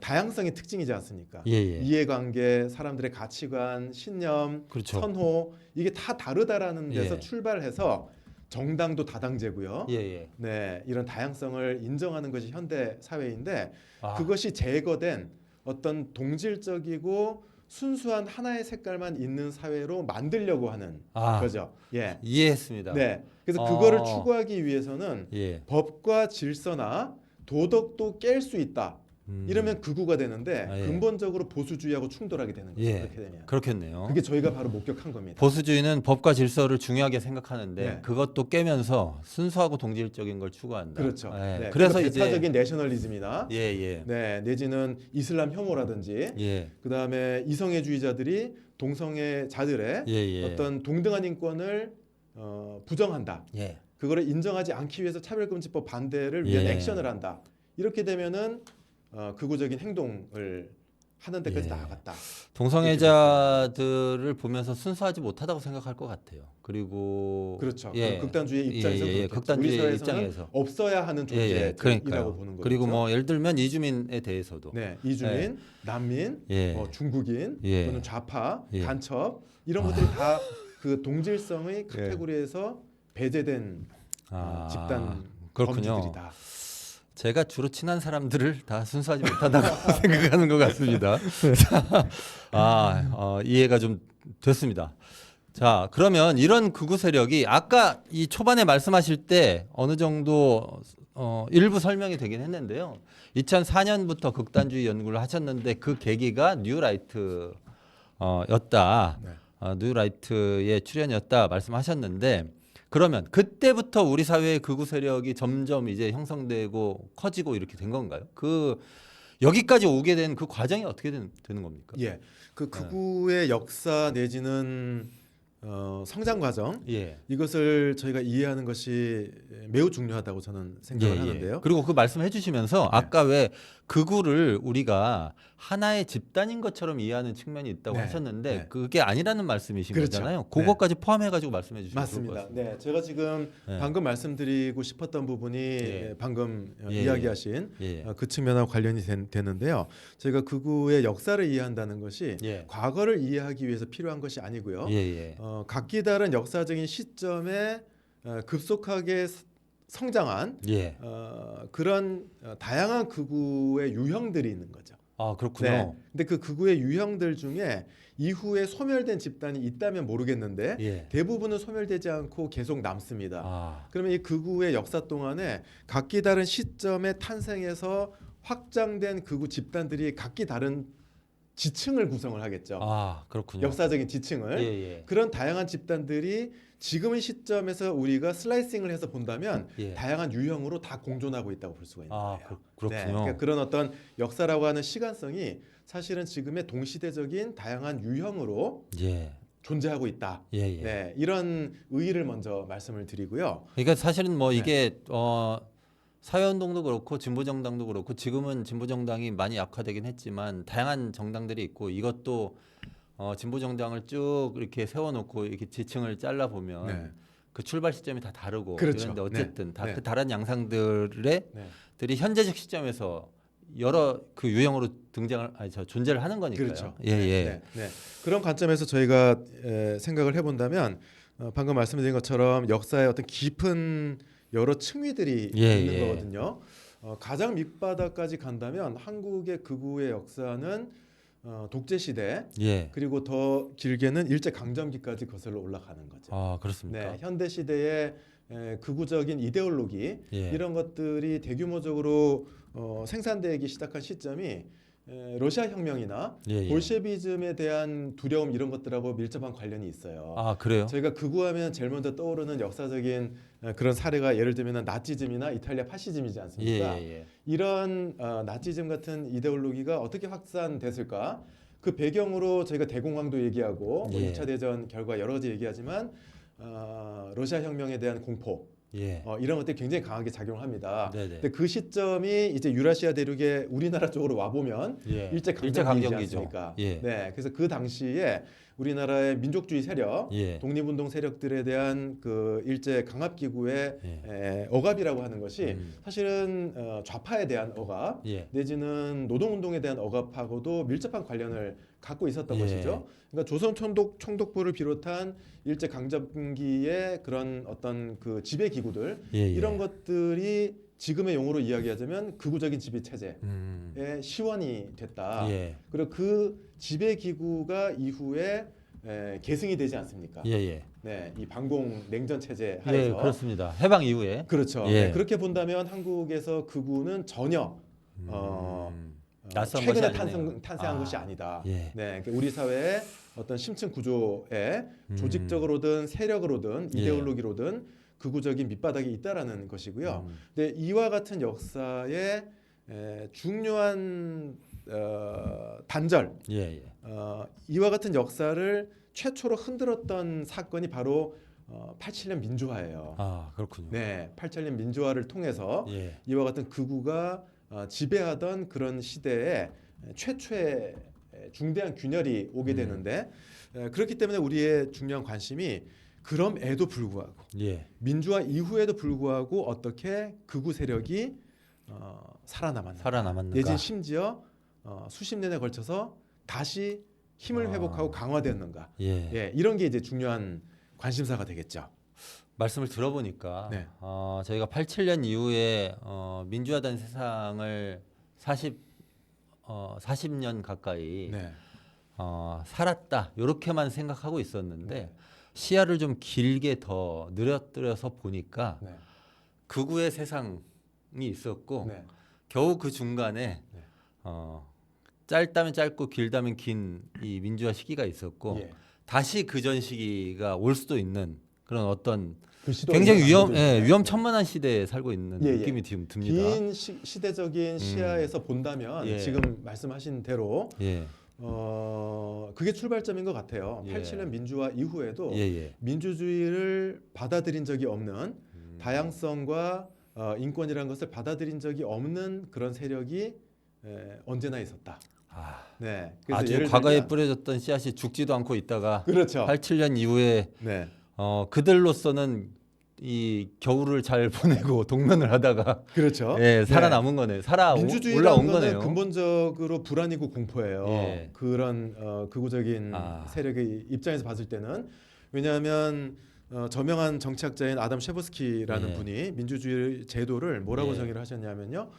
Speaker 5: 다양성의 특징이지 않습니까?
Speaker 4: 예예.
Speaker 5: 이해관계, 사람들의 가치관, 신념,
Speaker 4: 그렇죠.
Speaker 5: 선호 이게 다 다르다라는 데서
Speaker 4: 예.
Speaker 5: 출발해서 정당도 다당제고요.
Speaker 4: 예예.
Speaker 5: 네, 이런 다양성을 인정하는 것이 현대 사회인데
Speaker 4: 아,
Speaker 5: 그것이 제거된 어떤 동질적이고 순수한 하나의 색깔만 있는 사회로 만들려고 하는
Speaker 4: 아.
Speaker 5: 거죠. 예.
Speaker 4: 이해했습니다.
Speaker 5: 네. 그래서
Speaker 4: 어.
Speaker 5: 그거를 추구하기 위해서는
Speaker 4: 예.
Speaker 5: 법과 질서나 도덕도 깰 수 있다.
Speaker 4: 음.
Speaker 5: 이러면 극우가 되는데
Speaker 4: 아, 예.
Speaker 5: 근본적으로 보수주의하고 충돌하게 되는 거죠.
Speaker 4: 예.
Speaker 5: 그렇게 되면.
Speaker 4: 그렇겠네요.
Speaker 5: 그게 저희가 바로 목격한 겁니다.
Speaker 4: 보수주의는 법과 질서를 중요하게 생각하는데
Speaker 5: 네.
Speaker 4: 그것도 깨면서 순수하고 동질적인 걸 추구한다.
Speaker 5: 그렇죠.
Speaker 4: 예.
Speaker 5: 네.
Speaker 4: 그래서
Speaker 5: 그래서
Speaker 4: 이제
Speaker 5: 배타적인 내셔널리즘이나
Speaker 4: 예예.
Speaker 5: 네, 내지는 이슬람 혐오라든지
Speaker 4: 예.
Speaker 5: 그다음에 이성애주의자들이 동성애자들의
Speaker 4: 예예.
Speaker 5: 어떤 동등한 인권을 부정한다.
Speaker 4: 예.
Speaker 5: 그거를 인정하지 않기 위해서 차별금지법 반대를 위한
Speaker 4: 예.
Speaker 5: 액션을 한다. 이렇게 되면은 극우적인 행동을 하는 데까지
Speaker 4: 예.
Speaker 5: 나아갔다.
Speaker 4: 동성애자들을 보면서 순수하지 못하다고 생각할 것 같아요. 그리고
Speaker 5: 그렇죠.
Speaker 4: 예.
Speaker 5: 극단주의 입장에서
Speaker 4: 예, 예, 예.
Speaker 5: 그렇겠죠.
Speaker 4: 극단주의
Speaker 5: 우리 사회에서는
Speaker 4: 입장에서.
Speaker 5: 없어야 하는
Speaker 4: 예, 예.
Speaker 5: 존재이라고
Speaker 4: 그러니까요.
Speaker 5: 보는 거죠.
Speaker 4: 그리고 뭐 예를 들면 이주민에 대해서도
Speaker 5: 네, 이주민, 난민,
Speaker 4: 예.
Speaker 5: 뭐 중국인
Speaker 4: 예.
Speaker 5: 또는 좌파,
Speaker 4: 예.
Speaker 5: 간첩 이런 것들이 다 그 동질성의 카테고리에서 배제된 집단
Speaker 4: 그렇군요.
Speaker 5: 범죄들이다.
Speaker 4: 제가 주로 친한 사람들을 다 순수하지 못하다고 생각하는 것 같습니다. 이해가 좀 됐습니다. 자, 그러면 이런 극우 세력이 아까 이 초반에 말씀하실 때 어느 정도 일부 설명이 되긴 했는데요. 2004년부터 극단주의 연구를 하셨는데 그 계기가 뉴라이트 였다.
Speaker 5: 네.
Speaker 4: 뉴라이트의 출연이었다 말씀하셨는데 그러면 그때부터 우리 사회의 극우 세력이 점점 이제 형성되고 커지고 이렇게 된 건가요? 그 여기까지 오게 된 그 과정이 어떻게 되는 겁니까?
Speaker 5: 예, 그 극우의 역사 내지는 성장 과정
Speaker 4: 예.
Speaker 5: 이것을 저희가 이해하는 것이 매우 중요하다고 저는 생각을 하는데요.
Speaker 4: 그리고 그 말씀해 주시면서 아까 왜 극우를 우리가 하나의 집단인 것처럼 이해하는 측면이 있다고
Speaker 5: 네.
Speaker 4: 하셨는데
Speaker 5: 네.
Speaker 4: 그게 아니라는 말씀이신
Speaker 5: 그렇죠.
Speaker 4: 거잖아요. 그것까지 포함해 가지고 말씀해 주시면 좋을 것
Speaker 5: 맞습니다.
Speaker 4: 같습니다.
Speaker 5: 네, 제가 지금
Speaker 4: 네.
Speaker 5: 방금 말씀드리고 싶었던 부분이
Speaker 4: 예.
Speaker 5: 방금
Speaker 4: 예,
Speaker 5: 이야기하신
Speaker 4: 예.
Speaker 5: 그 측면하고 관련이 되는데요. 저희가 극우의 역사를 이해한다는 것이
Speaker 4: 예.
Speaker 5: 과거를 이해하기 위해서 필요한 것이 아니고요.
Speaker 4: 예, 예.
Speaker 5: 각기 다른 역사적인 시점에 급속하게 성장한
Speaker 4: 예.
Speaker 5: 그런 다양한 극우의 유형들이 있는 거죠.
Speaker 4: 아, 그렇군요.
Speaker 5: 네. 근데 그 극우의 유형들 중에 이후에 소멸된 집단이 있다면 모르겠는데
Speaker 4: 예.
Speaker 5: 대부분은 소멸되지 않고 계속 남습니다.
Speaker 4: 아.
Speaker 5: 그러면 이 극우의 역사 동안에 각기 다른 시점에 탄생해서 확장된 극우 집단들이 각기 다른 지층을 구성을 하겠죠.
Speaker 4: 아, 그렇군요.
Speaker 5: 역사적인 지층을.
Speaker 4: 예, 예.
Speaker 5: 그런 다양한 집단들이 지금의 시점에서 우리가 슬라이싱을 해서 본다면
Speaker 4: 예.
Speaker 5: 다양한 유형으로 다 공존하고 있다고 볼 수가 있는
Speaker 4: 아,
Speaker 5: 거예요.
Speaker 4: 그렇군요.
Speaker 5: 네, 그러니까 그런 어떤 역사라고 하는 시간성이 사실은 지금의 동시대적인 다양한 유형으로
Speaker 4: 예.
Speaker 5: 존재하고 있다.
Speaker 4: 예, 예.
Speaker 5: 네, 이런 의의를 먼저 말씀을 드리고요.
Speaker 4: 그러니까 사실은 뭐
Speaker 5: 네.
Speaker 4: 이게 사회운동도 그렇고 진보정당도 그렇고 지금은 진보정당이 많이 약화되긴 했지만 다양한 정당들이 있고 이것도 진보정당을 쭉 이렇게 세워놓고 이렇게 지층을 잘라 보면
Speaker 5: 네.
Speaker 4: 그 출발 시점이 다 다르고
Speaker 5: 그렇죠.
Speaker 4: 이런데 어쨌든
Speaker 5: 네.
Speaker 4: 다
Speaker 5: 네.
Speaker 4: 그 다른 양상들의
Speaker 5: 네.
Speaker 4: 들이 현재적 시점에서 여러 그 유형으로 존재를 하는 거니까요.
Speaker 5: 그렇죠.
Speaker 4: 예, 예.
Speaker 5: 네, 네. 그런 관점에서 저희가 생각을 해본다면 방금 말씀드린 것처럼 역사의 어떤 깊은 여러 층위들이
Speaker 4: 예,
Speaker 5: 있는
Speaker 4: 예.
Speaker 5: 거거든요. 가장 밑바닥까지 간다면 한국의 극우의 역사는 독재 시대
Speaker 4: 예.
Speaker 5: 그리고 더 길게는 일제 강점기까지 거슬러 올라가는 거죠.
Speaker 4: 아, 그렇습니까?
Speaker 5: 네, 현대 시대의 극우적인 이데올로기
Speaker 4: 예.
Speaker 5: 이런 것들이 대규모적으로 생산되기 시작한 시점이 러시아 혁명이나
Speaker 4: 예, 예.
Speaker 5: 볼셰비즘에 대한 두려움 이런 것들하고 밀접한 관련이 있어요.
Speaker 4: 아, 그래요?
Speaker 5: 저희가 극우하면 제일 먼저 떠오르는 역사적인 그런 사례가 예를 들면 나치즘이나 이탈리아 파시즘이지
Speaker 4: 예,
Speaker 5: 않습니까?
Speaker 4: 예, 예.
Speaker 5: 이런 나치즘 같은 이데올로기가 어떻게 확산됐을까? 그 배경으로 저희가 대공황도 얘기하고 뭐
Speaker 4: 예.
Speaker 5: 2차 대전 결과 여러 가지 얘기하지만 러시아 혁명에 대한 공포
Speaker 4: 예.
Speaker 5: 이런 것들이 굉장히 강하게 작용합니다.
Speaker 4: 네네.
Speaker 5: 근데 그 시점이 이제 유라시아 대륙의 우리나라 쪽으로 와 보면
Speaker 4: 예.
Speaker 5: 일제
Speaker 4: 일제
Speaker 5: 강점기이지
Speaker 4: 강점기죠.
Speaker 5: 않습니까?
Speaker 4: 예.
Speaker 5: 네, 그래서 그 당시에 우리나라의 민족주의 세력,
Speaker 4: 예.
Speaker 5: 독립운동 세력들에 대한 그 일제 강압기구의
Speaker 4: 예.
Speaker 5: 억압이라고 하는 것이
Speaker 4: 음.
Speaker 5: 사실은 좌파에 대한 억압
Speaker 4: 예.
Speaker 5: 내지는 노동운동에 대한 억압하고도 밀접한 관련을 갖고 있었던
Speaker 4: 예.
Speaker 5: 것이죠. 그러니까 조선 총독부를 비롯한 일제 강점기의 그런 어떤 그 지배 기구들
Speaker 4: 예, 예.
Speaker 5: 이런 것들이 지금의 용어로 이야기하자면 극우적인 지배 체제의 시원이 됐다.
Speaker 4: 예.
Speaker 5: 그리고 그 지배 기구가 이후에 계승이 되지 않습니까?
Speaker 4: 예, 예.
Speaker 5: 네, 이 반공 냉전 체제
Speaker 4: 예,
Speaker 5: 하에서
Speaker 4: 그렇습니다. 해방 이후에.
Speaker 5: 그렇죠.
Speaker 4: 예.
Speaker 5: 네, 그렇게 본다면 한국에서 극우는 전혀
Speaker 4: 낯선
Speaker 5: 최근에
Speaker 4: 것이 아니네요.
Speaker 5: 탄생한 것이 아니다.
Speaker 4: 예.
Speaker 5: 네, 그러니까 우리 사회의 어떤 심층 구조에 조직적으로든 세력으로든
Speaker 4: 예.
Speaker 5: 이데올로기로든 극우적인 밑바닥이 있다라는 것이고요. 근데 이와 같은 역사의 중요한 단절,
Speaker 4: 예, 예.
Speaker 5: 이와 같은 역사를 최초로 흔들었던 사건이 바로 87년 민주화예요.
Speaker 4: 아, 그렇군요.
Speaker 5: 네, 87년 민주화를 통해서
Speaker 4: 예.
Speaker 5: 이와 같은 극우가 지배하던 그런 시대에 최초의 중대한 균열이 오게 되는데 그렇기 때문에 우리의 중요한 관심이 그럼에도 불구하고
Speaker 4: 예.
Speaker 5: 민주화 이후에도 불구하고 어떻게 극우 세력이 살아남았는가 내진 심지어 수십 년에 걸쳐서 다시 힘을 회복하고 강화되었는가
Speaker 4: 예.
Speaker 5: 예, 이런 게 이제 중요한 관심사가 되겠죠.
Speaker 4: 말씀을 들어보니까
Speaker 5: 네.
Speaker 4: 저희가 87년 이후에 민주화된 세상을 40년 가까이
Speaker 5: 네.
Speaker 4: 살았다 이렇게만 생각하고 있었는데
Speaker 5: 네.
Speaker 4: 시야를 좀 길게 더 늘어뜨려서 보니까
Speaker 5: 네.
Speaker 4: 극우의 세상이 있었고
Speaker 5: 네.
Speaker 4: 겨우 그 중간에
Speaker 5: 네.
Speaker 4: 짧다면 짧고 길다면 긴 이 민주화 시기가 있었고
Speaker 5: 예.
Speaker 4: 다시 그 전 시기가 올 수도 있는 그런 어떤
Speaker 5: 그 시도가
Speaker 4: 굉장히
Speaker 5: 있는 것도 있어요.
Speaker 4: 위험천만한 지대에 살고 있는
Speaker 5: 예, 예.
Speaker 4: 느낌이 듭니다.
Speaker 5: 긴 시대적인 시야에서 본다면
Speaker 4: 예.
Speaker 5: 지금 말씀하신 대로
Speaker 4: 예,
Speaker 5: 그게 출발점인 것 같아요.
Speaker 4: 예.
Speaker 5: 87년 민주화 이후에도
Speaker 4: 예, 예.
Speaker 5: 민주주의를 받아들인 적이 없는 다양성과 인권이라는 것을 받아들인 적이 없는 그런 세력이 언제나 있었다.
Speaker 4: 아,
Speaker 5: 네, 그래서
Speaker 4: 아주
Speaker 5: 예를
Speaker 4: 과거에
Speaker 5: 들면-
Speaker 4: 뿌려졌던 씨앗이 죽지도 않고 있다가
Speaker 5: 그렇죠.
Speaker 4: 87년 이후에
Speaker 5: 네,
Speaker 4: 그들로서는 이 겨울을 잘 보내고 동면을 하다가
Speaker 5: 그렇죠.
Speaker 4: 예, 살아남은 거네요. 올라온
Speaker 5: 민주주의라는 거는
Speaker 4: 거네요.
Speaker 5: 근본적으로 불안이고 공포예요.
Speaker 4: 예.
Speaker 5: 그런 극우적인 세력의 입장에서 봤을 때는 왜냐하면 저명한 정치학자인 아담 셰버스키라는
Speaker 4: 예.
Speaker 5: 분이 민주주의 제도를 뭐라고
Speaker 4: 예.
Speaker 5: 정의를 하셨냐면요.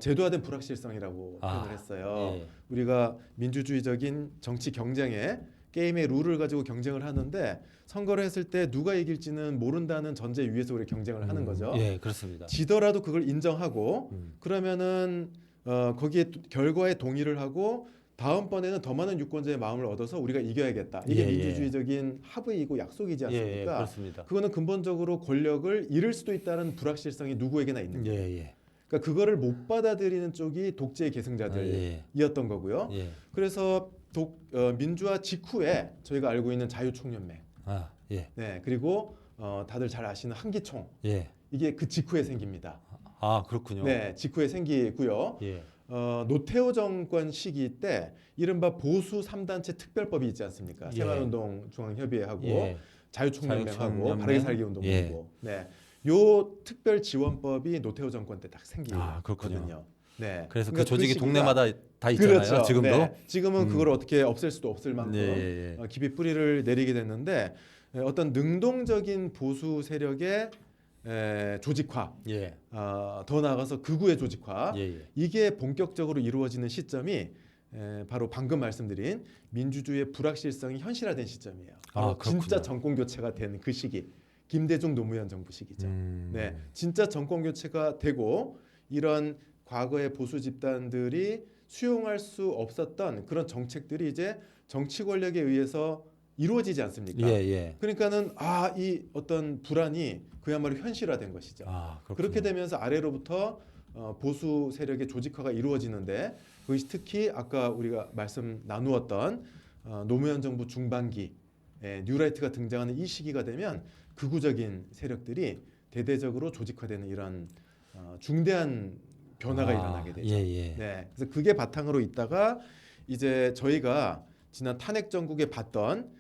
Speaker 5: 제도화된 불확실성이라고 표현을 했어요.
Speaker 4: 예.
Speaker 5: 우리가 민주주의적인 정치 경쟁에 게임의 룰을 가지고 경쟁을 하는데 선거를 했을 때 누가 이길지는 모른다는 전제 위에서 우리 경쟁을 하는 거죠.
Speaker 4: 예, 그렇습니다.
Speaker 5: 지더라도 그걸 인정하고
Speaker 4: 음.
Speaker 5: 그러면은 거기에 결과에 동의를 하고 다음번에는 더 많은 유권자의 마음을 얻어서 우리가 이겨야겠다. 이게
Speaker 4: 예, 예.
Speaker 5: 민주주의적인 합의이고 약속이지
Speaker 4: 예, 예,
Speaker 5: 않습니까?
Speaker 4: 그렇습니다.
Speaker 5: 그거는 근본적으로 권력을 잃을 수도 있다는 불확실성이 누구에게나 있는 거예요.
Speaker 4: 예, 예.
Speaker 5: 그러니까 그거를 못 받아들이는 쪽이 독재의 계승자들이었던 거고요.
Speaker 4: 예.
Speaker 5: 그래서 민주화 직후에 저희가 알고 있는 자유총연맹,
Speaker 4: 예.
Speaker 5: 네, 그리고 다들 잘 아시는 한기총
Speaker 4: 예.
Speaker 5: 이게 그 직후에 생깁니다.
Speaker 4: 아, 그렇군요.
Speaker 5: 네, 직후에 생기고요.
Speaker 4: 예.
Speaker 5: 노태우 정권 시기 때 이른바 보수 3단체 특별법이 있지 않습니까?
Speaker 4: 예.
Speaker 5: 새마을운동 중앙협의회하고
Speaker 4: 예.
Speaker 5: 자유총연맹하고
Speaker 4: 자유총연맹.
Speaker 5: 바르게 살기 운동본부.
Speaker 4: 예.
Speaker 5: 네, 요 특별 지원법이 노태우 정권 때 딱
Speaker 4: 아, 그렇군요.
Speaker 5: 생기거든요. 네,
Speaker 4: 그래서 그
Speaker 5: 그러니까
Speaker 4: 조직이
Speaker 5: 시기가-
Speaker 4: 동네마다 다 있잖아요.
Speaker 5: 그렇죠.
Speaker 4: 지금도.
Speaker 5: 네, 지금은 그걸 어떻게 없앨 수도 없을 만큼
Speaker 4: 예.
Speaker 5: 깊이 뿌리를 내리게 됐는데 어떤 능동적인 보수 세력의 조직화,
Speaker 4: 예.
Speaker 5: 더 나아가서 극우의 조직화,
Speaker 4: 예.
Speaker 5: 이게 본격적으로 이루어지는 시점이 바로 방금 말씀드린 민주주의의 불확실성이 현실화된 시점이에요. 바로
Speaker 4: 아, 그렇군요.
Speaker 5: 진짜 정권 교체가 된 그 시기, 김대중 노무현 정부 시기죠. 네, 진짜 정권 교체가 되고 이런 과거의 보수 집단들이 수용할 수 없었던 그런 정책들이 이제 정치 권력에 의해서 이루어지지 않습니까?
Speaker 4: 예.
Speaker 5: 그러니까는 이 어떤 불안이 그야말로 현실화된 것이죠.
Speaker 4: 아, 그렇군요.
Speaker 5: 그렇게 되면서 아래로부터 보수 세력의 조직화가 이루어지는데 그것이 특히 아까 우리가 말씀 나누었던 노무현 정부 중반기 뉴라이트가 등장하는 이 시기가 되면 극우적인 세력들이 대대적으로 조직화되는 이런 중대한 변화가 일어나게 되죠.
Speaker 4: 예.
Speaker 5: 네, 그래서 그게 바탕으로 있다가 이제 저희가 지난 탄핵 정국에 봤던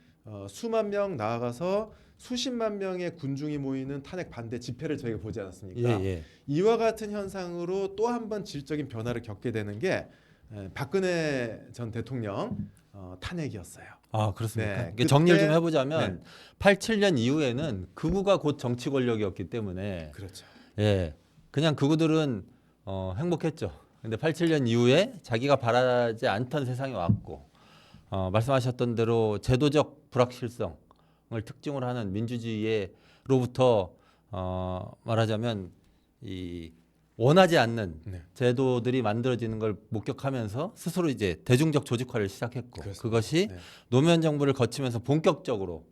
Speaker 5: 수만 명 나아가서 수십만 명의 군중이 모이는 탄핵 반대 집회를 저희가 보지 않았습니까?
Speaker 4: 예.
Speaker 5: 이와 같은 현상으로 또 한 번 질적인 변화를 겪게 되는 게 박근혜 전 대통령 탄핵이었어요.
Speaker 4: 아, 그렇습니까?
Speaker 5: 네,
Speaker 4: 이게 정리를 좀
Speaker 5: 그때-
Speaker 4: 해보자면 87년 이후에는 극우가 곧 정치 권력이었기 때문에
Speaker 5: 그렇죠.
Speaker 4: 예, 그냥 극우들은 행복했죠. 근데 87년 이후에 자기가 바라지 않던 세상이 왔고 말씀하셨던 대로 제도적 불확실성을 특징으로 하는 민주주의로부터 말하자면 이 원하지 않는
Speaker 5: 네.
Speaker 4: 제도들이 만들어지는 걸 목격하면서 스스로 이제 대중적 조직화를 시작했고
Speaker 5: 그렇습니다.
Speaker 4: 그것이
Speaker 5: 네.
Speaker 4: 노무현 정부를 거치면서 본격적으로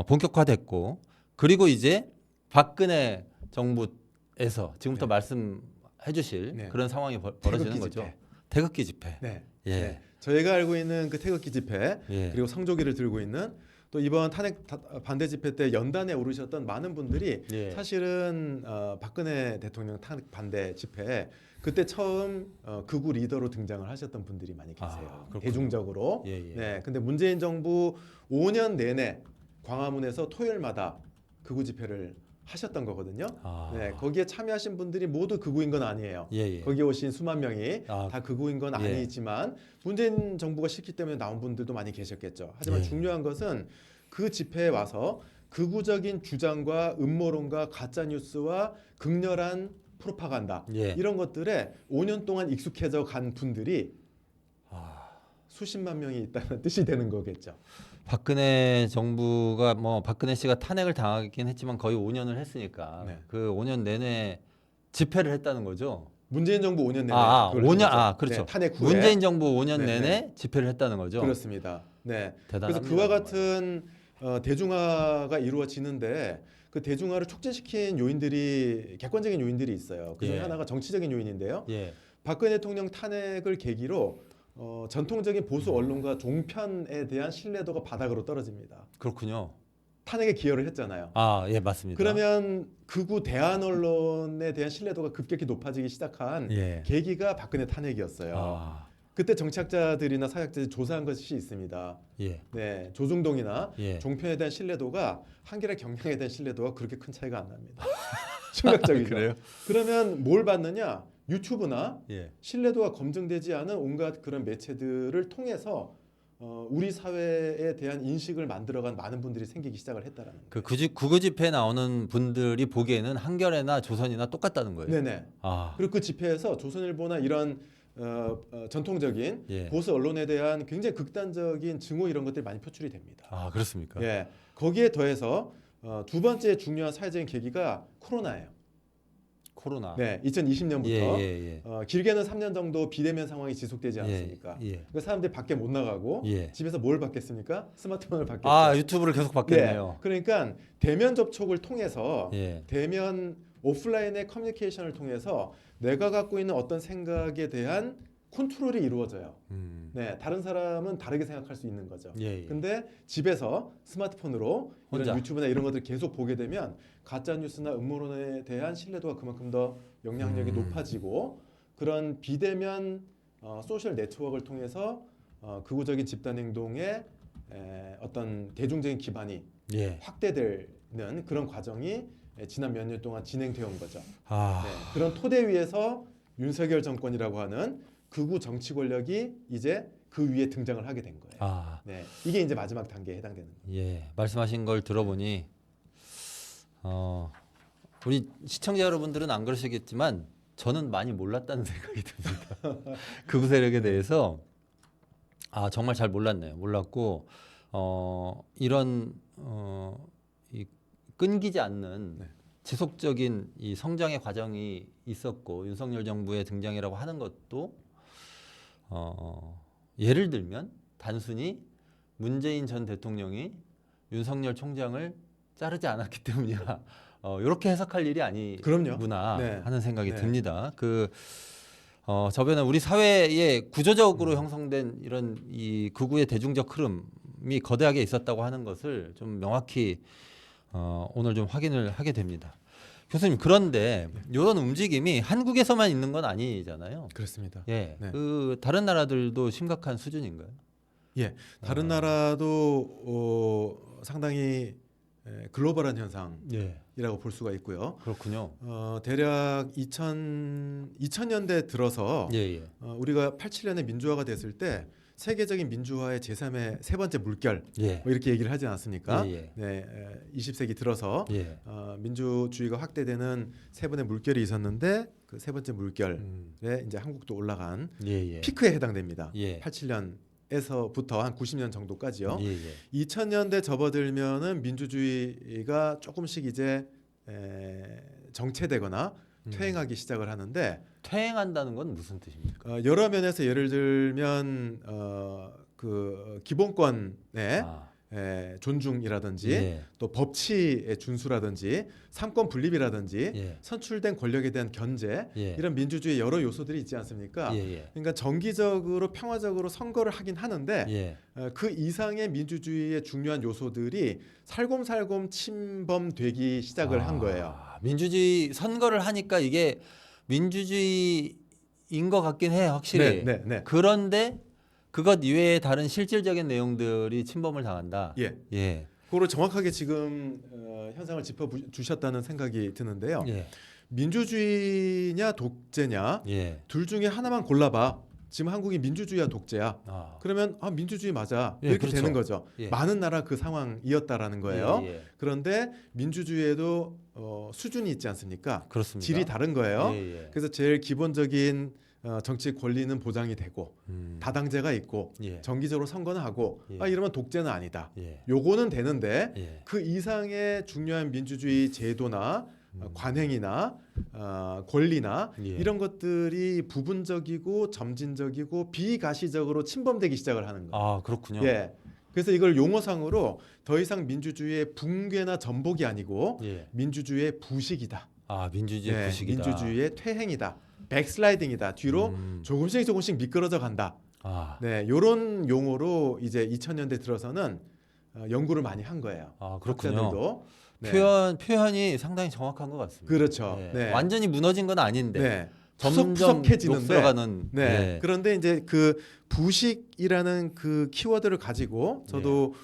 Speaker 4: 본격화됐고 그리고 이제 박근혜 정부에서 지금부터
Speaker 5: 네.
Speaker 4: 말씀해 주실
Speaker 5: 네.
Speaker 4: 그런 상황이 벌어지는
Speaker 5: 태극기
Speaker 4: 거죠.
Speaker 5: 집회.
Speaker 4: 태극기 집회.
Speaker 5: 네.
Speaker 4: 예.
Speaker 5: 네. 저희가 알고 있는 그 태극기 집회
Speaker 4: 예.
Speaker 5: 그리고 성조기를 들고 있는 또 이번 탄핵 반대 집회 때 연단에 오르셨던 많은 분들이
Speaker 4: 예.
Speaker 5: 사실은 박근혜 대통령 탄핵 반대 집회 그때 처음 극우 리더로 등장을 하셨던 분들이 많이 계세요.
Speaker 4: 그렇군요.
Speaker 5: 대중적으로.
Speaker 4: 예.
Speaker 5: 네. 근데 문재인 정부 5년 내내 광화문에서 토요일마다 극우 집회를 하셨던 거거든요. 네. 거기에 참여하신 분들이 모두 극우인 건 아니에요.
Speaker 4: 예.
Speaker 5: 거기에 오신 수만 명이
Speaker 4: 아,
Speaker 5: 다 극우인 건
Speaker 4: 예.
Speaker 5: 아니지만 문재인 정부가 싫기 때문에 나온 분들도 많이 계셨겠죠. 하지만
Speaker 4: 예.
Speaker 5: 중요한 것은 그 집회에 와서 극우적인 주장과 음모론과 가짜 뉴스와 극렬한 프로파간다
Speaker 4: 예.
Speaker 5: 이런 것들에 5년 동안 익숙해져 간 분들이
Speaker 4: 아.
Speaker 5: 수십만 명이 있다는 뜻이 되는 거겠죠.
Speaker 4: 박근혜 정부가 박근혜 씨가 탄핵을 당하긴 했지만 거의 5년을 했으니까
Speaker 5: 네.
Speaker 4: 그 5년 내내 집회를 했다는 거죠.
Speaker 5: 문재인 정부 5년 내내 그걸
Speaker 4: 5년
Speaker 5: 하셨죠.
Speaker 4: 그렇죠.
Speaker 5: 네, 탄핵 후에
Speaker 4: 문재인 정부 5년
Speaker 5: 네,
Speaker 4: 내내 집회를 했다는 거죠.
Speaker 5: 그렇습니다. 네.
Speaker 4: 대단합니다.
Speaker 5: 그래서 그와 같은 대중화가 이루어지는데 그 대중화를 촉진시킨 요인들이 객관적인 요인들이 있어요. 그 중에
Speaker 4: 예.
Speaker 5: 하나가 정치적인 요인인데요.
Speaker 4: 예.
Speaker 5: 박근혜 대통령 탄핵을 계기로 전통적인 보수 언론과 종편에 대한 신뢰도가 바닥으로 떨어집니다.
Speaker 4: 그렇군요.
Speaker 5: 탄핵에 기여를 했잖아요.
Speaker 4: 예, 맞습니다.
Speaker 5: 그러면 극우 대한 언론에 대한 신뢰도가 급격히 높아지기 시작한
Speaker 4: 예.
Speaker 5: 계기가 박근혜 탄핵이었어요. 그때 정치학자들이나 사회학자들이 조사한 것이 있습니다.
Speaker 4: 예.
Speaker 5: 네, 조중동이나
Speaker 4: 예.
Speaker 5: 종편에 대한 신뢰도가 한겨레 경향에 대한 신뢰도가 그렇게 큰 차이가 안 납니다. 충격적이죠.
Speaker 4: 그래요?
Speaker 5: 그러면 뭘 받느냐? 유튜브나
Speaker 4: 예.
Speaker 5: 신뢰도가 검증되지 않은 온갖 그런 매체들을 통해서 우리 사회에 대한 인식을 만들어간 많은 분들이 생기기 시작을 했다라는 거예요.
Speaker 4: 국어 집회에 나오는 분들이 보기에는 한겨레나 조선이나 똑같다는 거예요.
Speaker 5: 네네.
Speaker 4: 아.
Speaker 5: 그리고 그 집회에서 조선일보나 이런 전통적인
Speaker 4: 예.
Speaker 5: 보수 언론에 대한 굉장히 극단적인 증오 이런 것들이 많이 표출이 됩니다.
Speaker 4: 그렇습니까?
Speaker 5: 예, 거기에 더해서 두 번째 중요한 사회적인 계기가 코로나예요.
Speaker 4: 코로나.
Speaker 5: 네, 2020년부터
Speaker 4: 예.
Speaker 5: 길게는 3년 정도 비대면 상황이 지속되지 않았습니까?
Speaker 4: 예.
Speaker 5: 그러니까 사람들이 밖에 못 나가고
Speaker 4: 예.
Speaker 5: 집에서 뭘 받겠습니까? 스마트폰을 받겠죠.
Speaker 4: 유튜브를 계속 받겠네요.
Speaker 5: 네, 그러니까 대면 접촉을 통해서
Speaker 4: 예.
Speaker 5: 대면 오프라인의 커뮤니케이션을 통해서 내가 갖고 있는 어떤 생각에 대한 컨트롤이 이루어져요.
Speaker 4: 음.
Speaker 5: 네, 다른 사람은 다르게 생각할 수 있는 거죠.
Speaker 4: 예, 예.
Speaker 5: 근데 집에서 스마트폰으로
Speaker 4: 혼자.
Speaker 5: 이런 유튜브나 이런 것들 계속 보게 되면 가짜 뉴스나 음모론에 대한 신뢰도가 그만큼 더 영향력이 높아지고 그런 비대면 소셜 네트워크를 통해서 극우적인 집단 행동의 어떤 대중적인 기반이
Speaker 4: 예.
Speaker 5: 확대되는 그런 과정이 지난 몇 년 동안 진행되어 온 거죠.
Speaker 4: 아.
Speaker 5: 네, 그런 토대 위에서 윤석열 정권이라고 하는 극우 정치 권력이 이제 그 위에 등장을 하게 된 거예요.
Speaker 4: 아.
Speaker 5: 네, 이게 이제 마지막 단계에 해당되는 거예요.
Speaker 4: 예. 말씀하신 걸 들어보니 우리 시청자 여러분들은 안 그러시겠지만 저는 많이 몰랐다는 생각이 듭니다. 극우 세력에 대해서 정말 잘 몰랐네요. 몰랐고 이런 이 끊기지 않는
Speaker 5: 네.
Speaker 4: 지속적인 이 성장의 과정이 있었고 윤석열 정부의 등장이라고 하는 것도 예를 들면 단순히 문재인 전 대통령이 윤석열 총장을 자르지 않았기 때문이야. 이렇게 해석할 일이
Speaker 5: 그럼요.
Speaker 4: 아니구나
Speaker 5: 네.
Speaker 4: 하는 생각이
Speaker 5: 네.
Speaker 4: 듭니다. 저변에 우리 사회에 구조적으로 형성된 이런 이 극우의 대중적 흐름이 거대하게 있었다고 하는 것을 좀 명확히 오늘 좀 확인을 하게 됩니다. 교수님, 그런데 이런 움직임이 한국에서만 있는 건 아니잖아요.
Speaker 5: 그렇습니다.
Speaker 4: 예,
Speaker 5: 네.
Speaker 4: 다른 나라들도 심각한 수준인가요?
Speaker 5: 예, 다른 나라도 상당히 글로벌한 현상이라고
Speaker 4: 예,
Speaker 5: 볼 수가 있고요.
Speaker 4: 그렇군요.
Speaker 5: 대략 2000년대 들어서
Speaker 4: 예, 예,
Speaker 5: 우리가 87년에 민주화가 됐을 때 세계적인 민주화의 제3의 세 번째 물결
Speaker 4: 예,
Speaker 5: 뭐 이렇게 얘기를 하지 않았습니까?
Speaker 4: 예, 예.
Speaker 5: 네, 20세기 들어서
Speaker 4: 예.
Speaker 5: 민주주의가 확대되는 세 번의 물결이 있었는데 그 세 번째 물결에
Speaker 4: 음,
Speaker 5: 이제 한국도 올라간
Speaker 4: 예, 예.
Speaker 5: 피크에 해당됩니다.
Speaker 4: 예.
Speaker 5: 87년에서부터 한 90년 정도까지요.
Speaker 4: 예, 예.
Speaker 5: 2000년대 접어들면은 민주주의가 조금씩 이제 정체되거나 퇴행하기 시작을 하는데
Speaker 4: 퇴행한다는 건 무슨 뜻입니까?
Speaker 5: 여러 면에서 예를 들면 그 기본권의
Speaker 4: 아,
Speaker 5: 존중이라든지
Speaker 4: 예,
Speaker 5: 또 법치의 준수라든지 삼권 분립이라든지
Speaker 4: 예,
Speaker 5: 선출된 권력에 대한 견제
Speaker 4: 예,
Speaker 5: 이런 민주주의 여러 요소들이 있지 않습니까?
Speaker 4: 예, 예,
Speaker 5: 그러니까 정기적으로 평화적으로 선거를 하긴 하는데
Speaker 4: 예.
Speaker 5: 그 이상의 민주주의의 중요한 요소들이 살곰살곰 침범되기 시작을 한 거예요.
Speaker 4: 민주주의 선거를 하니까 이게 민주주의인 것 같긴 해, 확실히.
Speaker 5: 네, 네, 네.
Speaker 4: 그런데 그것 이외에 다른 실질적인 내용들이 침범을 당한다.
Speaker 5: 예,
Speaker 4: 예,
Speaker 5: 그거를 정확하게 지금 현상을 짚어 주셨다는 생각이 드는데요.
Speaker 4: 예,
Speaker 5: 민주주의냐 독재냐
Speaker 4: 예.
Speaker 5: 둘 중에 하나만 골라봐. 지금 한국이 민주주의야 독재야.
Speaker 4: 아,
Speaker 5: 그러면 민주주의 맞아
Speaker 4: 예,
Speaker 5: 이렇게
Speaker 4: 그렇죠.
Speaker 5: 되는 거죠.
Speaker 4: 예.
Speaker 5: 많은 나라 그 상황이었다라는 거예요.
Speaker 4: 예, 예.
Speaker 5: 그런데 민주주의에도 수준이 있지 않습니까?
Speaker 4: 그렇습니다.
Speaker 5: 질이 다른 거예요.
Speaker 4: 예, 예.
Speaker 5: 그래서 제일 기본적인 정치 권리는 보장이 되고
Speaker 4: 음,
Speaker 5: 다당제가 있고
Speaker 4: 예,
Speaker 5: 정기적으로 선거는 하고
Speaker 4: 예.
Speaker 5: 이러면 독재는 아니다.
Speaker 4: 예,
Speaker 5: 요거는 되는데
Speaker 4: 예.
Speaker 5: 그 이상의 중요한 민주주의 제도나 관행이나 권리나
Speaker 4: 예.
Speaker 5: 이런 것들이 부분적이고 점진적이고 비가시적으로 침범되기 시작을 하는 거예요.
Speaker 4: 아, 그렇군요.
Speaker 5: 예. 그래서 이걸 용어상으로 더 이상 민주주의의 붕괴나 전복이 아니고
Speaker 4: 예.
Speaker 5: 민주주의의 부식이다.
Speaker 4: 아, 민주주의
Speaker 5: 예,
Speaker 4: 부식이다.
Speaker 5: 민주주의의 퇴행이다. 백슬라이딩이다. 뒤로 조금씩 미끄러져 간다.
Speaker 4: 아,
Speaker 5: 네, 이런 용어로 이제 2000년대 들어서는 연구를 많이 한 거예요.
Speaker 4: 그렇군요.
Speaker 5: 학자들도. 네.
Speaker 4: 표현이 상당히 정확한 것 같습니다.
Speaker 5: 그렇죠.
Speaker 4: 예.
Speaker 5: 네.
Speaker 4: 완전히 무너진 건 아닌데
Speaker 5: 네.
Speaker 4: 점점
Speaker 5: 푸석푸석해지는데
Speaker 4: 녹슬어가는.
Speaker 5: 네.
Speaker 4: 예.
Speaker 5: 그런데 이제 그 부식이라는 그 키워드를 가지고 저도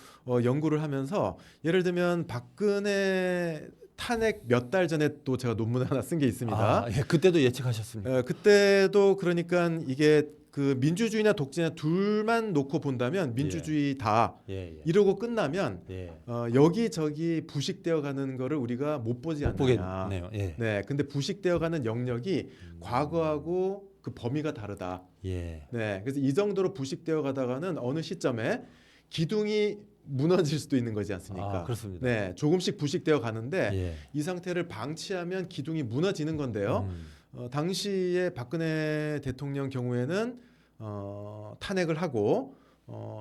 Speaker 5: 연구를 하면서 예를 들면 박근혜 탄핵 몇 달 전에 또 제가 논문 하나 쓴 게 있습니다.
Speaker 4: 예, 그때도 예측하셨습니까?
Speaker 5: 그때도 그러니까 이게 그 민주주의나 독재나 둘만 놓고 본다면 민주주의다
Speaker 4: 예, 예.
Speaker 5: 이러고 끝나면
Speaker 4: 예.
Speaker 5: 여기저기 부식되어 가는 거를 우리가 못 보지
Speaker 4: 못
Speaker 5: 않느냐.
Speaker 4: 보겠네요. 예.
Speaker 5: 네, 근데 부식되어 가는 영역이 과거하고 그 범위가 다르다.
Speaker 4: 예.
Speaker 5: 네, 그래서 이 정도로 부식되어 가다가는 어느 시점에 기둥이 무너질 수도 있는 거지 않습니까?
Speaker 4: 그렇습니다.
Speaker 5: 네, 조금씩 부식되어 가는데
Speaker 4: 예.
Speaker 5: 이 상태를 방치하면 기둥이 무너지는 건데요. 당시에 박근혜 대통령 경우에는 탄핵을 하고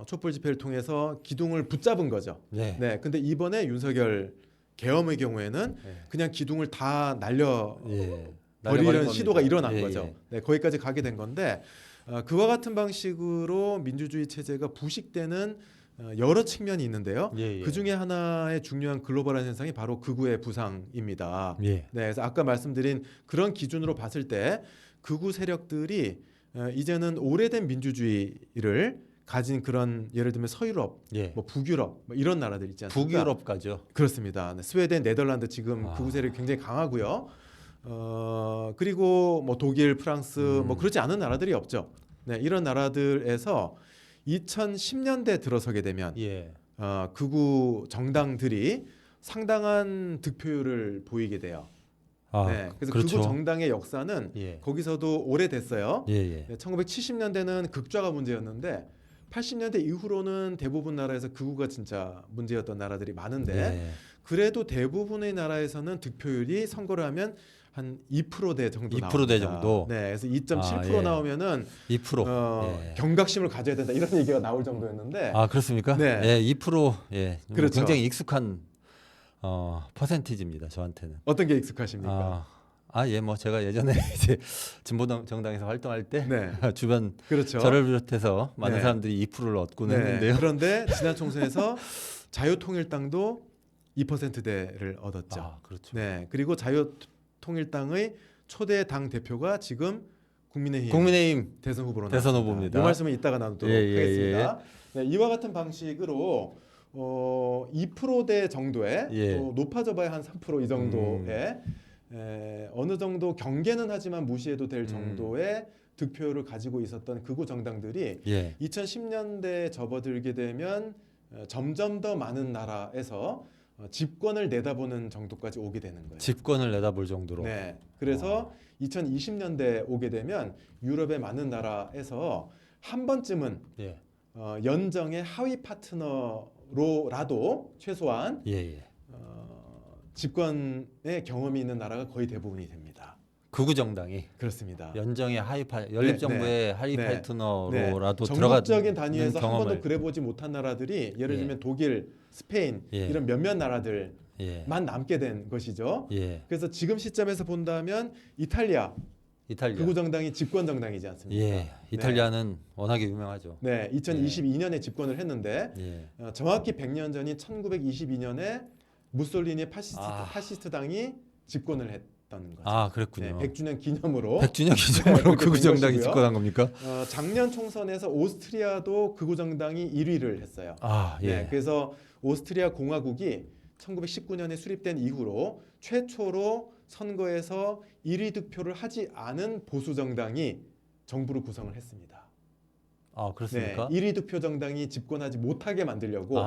Speaker 5: 촛불 집회를 통해서 기둥을 붙잡은 거죠.
Speaker 4: 네.
Speaker 5: 네, 근데 이번에 윤석열 계엄의 경우에는
Speaker 4: 예.
Speaker 5: 그냥 기둥을 다 날려
Speaker 4: 예.
Speaker 5: 버리는
Speaker 4: 날려버린
Speaker 5: 시도가
Speaker 4: 겁니다.
Speaker 5: 일어난
Speaker 4: 예,
Speaker 5: 거죠.
Speaker 4: 예.
Speaker 5: 네, 거기까지 가게 된 건데 그와 같은 방식으로 민주주의 체제가 부식되는 여러 측면이 있는데요.
Speaker 4: 예, 예.
Speaker 5: 그 중에 하나의 중요한 글로벌한 현상이 바로 극우의 부상입니다.
Speaker 4: 예.
Speaker 5: 네, 그래서 아까 말씀드린 그런 기준으로 봤을 때 극우 세력들이 이제는 오래된 민주주의를 가진 그런 예를 들면 서유럽,
Speaker 4: 예.
Speaker 5: 뭐 북유럽 뭐 이런 나라들 있지 않습니까?
Speaker 4: 북유럽까죠.
Speaker 5: 그렇습니다. 네, 스웨덴, 네덜란드 지금 극우 세력이 굉장히 강하고요. 그리고 뭐 독일, 프랑스 뭐 그렇지 않은 나라들이 없죠. 네, 이런 나라들에서 2010년대 들어서게 되면
Speaker 4: 예.
Speaker 5: 극우 정당들이 상당한 득표율을 보이게 돼요.
Speaker 4: 아,
Speaker 5: 네, 그래서
Speaker 4: 그렇죠.
Speaker 5: 극우 정당의 역사는
Speaker 4: 예.
Speaker 5: 거기서도 오래됐어요.
Speaker 4: 예, 예.
Speaker 5: 네, 1970년대는 극좌가 문제였는데 80년대 이후로는 대부분 나라에서 극우가 진짜 문제였던 나라들이 많은데
Speaker 4: 예.
Speaker 5: 그래도 대부분의 나라에서는 득표율이 선거를 하면 한 2%대 정도
Speaker 4: 2%
Speaker 5: 나옵니다.
Speaker 4: 대 정도?
Speaker 5: 네, 그래서 2.7%
Speaker 4: 아, 예.
Speaker 5: 나오면은
Speaker 4: 2%. 예.
Speaker 5: 경각심을 가져야 된다 이런 얘기가 나올 정도였는데
Speaker 4: 아, 그렇습니까?
Speaker 5: 네.
Speaker 4: 예, 2%. 예.
Speaker 5: 그렇죠.
Speaker 4: 굉장히 익숙한 퍼센티지입니다. 저한테는.
Speaker 5: 어떤 게 익숙하십니까?
Speaker 4: 예, 뭐 제가 예전에 이제 진보 정당에서 활동할 때
Speaker 5: 네.
Speaker 4: 주변
Speaker 5: 그렇죠.
Speaker 4: 저를 비롯해서 많은
Speaker 5: 네.
Speaker 4: 사람들이 2%를 얻곤
Speaker 5: 네,
Speaker 4: 했는데요.
Speaker 5: 그런데 지난 총선에서 자유통일당도 2%대를 얻었죠.
Speaker 4: 아, 그렇죠.
Speaker 5: 네, 그리고 자유통일당의 초대 당 대표가 지금 국민의힘 대선 후보로
Speaker 4: 대선
Speaker 5: 나왔습니다.
Speaker 4: 후보입니다.
Speaker 5: 이 말씀은 이따가 나누도록
Speaker 4: 예, 예,
Speaker 5: 하겠습니다. 네, 이와 같은 방식으로 2%대 정도의
Speaker 4: 예.
Speaker 5: 또 높아져봐야 한 3% 이 정도의 어느 정도 경계는 하지만 무시해도 될 정도의 득표율을 가지고 있었던 극우 정당들이
Speaker 4: 예.
Speaker 5: 2010년대에 접어들게 되면 점점 더 많은 나라에서 집권을 내다보는 정도까지 오게 되는 거예요.
Speaker 4: 집권을 내다볼 정도로.
Speaker 5: 네, 그래서 2020년대 오게 되면 유럽의 많은 나라에서 한 번쯤은
Speaker 4: 예.
Speaker 5: 연정의 하위 파트너로라도 최소한
Speaker 4: 예, 예.
Speaker 5: 집권의 경험이 있는 나라가 거의 대부분이 됩니다.
Speaker 4: 극우 정당이
Speaker 5: 그렇습니다.
Speaker 4: 연정의 연립 정부의 하위
Speaker 5: 네.
Speaker 4: 파트너로라도
Speaker 5: 전국적인
Speaker 4: 들어가는
Speaker 5: 단위에서 한
Speaker 4: 경험을
Speaker 5: 번도 그래보지 못한 나라들이 예를 들면 독일, 스페인
Speaker 4: 예.
Speaker 5: 이런 몇몇 나라들만
Speaker 4: 예.
Speaker 5: 남게 된 것이죠.
Speaker 4: 예.
Speaker 5: 그래서 지금 시점에서 본다면 이탈리아 극우 정당이 집권 정당이지 않습니까?
Speaker 4: 예. 이탈리아는 워낙에 유명하죠.
Speaker 5: 네, 2022년에 집권을 했는데
Speaker 4: 예.
Speaker 5: 정확히 100년 전인 1922년에 무솔리니의 파시스트 당이 집권을 했던 거죠.
Speaker 4: 아, 그랬군요.
Speaker 5: 네, 100주년 기념으로
Speaker 4: 100주년 기념으로
Speaker 5: 그렇게
Speaker 4: 극우
Speaker 5: 된
Speaker 4: 정당이
Speaker 5: 것이고요.
Speaker 4: 집권한 겁니까?
Speaker 5: 작년 총선에서 오스트리아도 극우 정당이 1위를 했어요.
Speaker 4: 아, 예.
Speaker 5: 네, 그래서 오스트리아 공화국이 1919년에 수립된 이후로 최초로 선거에서 1위 득표를 하지 않은 보수 정당이 정부를 구성을 했습니다.
Speaker 4: 아, 그렇습니까?
Speaker 5: 네, 1위 득표 정당이 집권하지 못하게 만들려고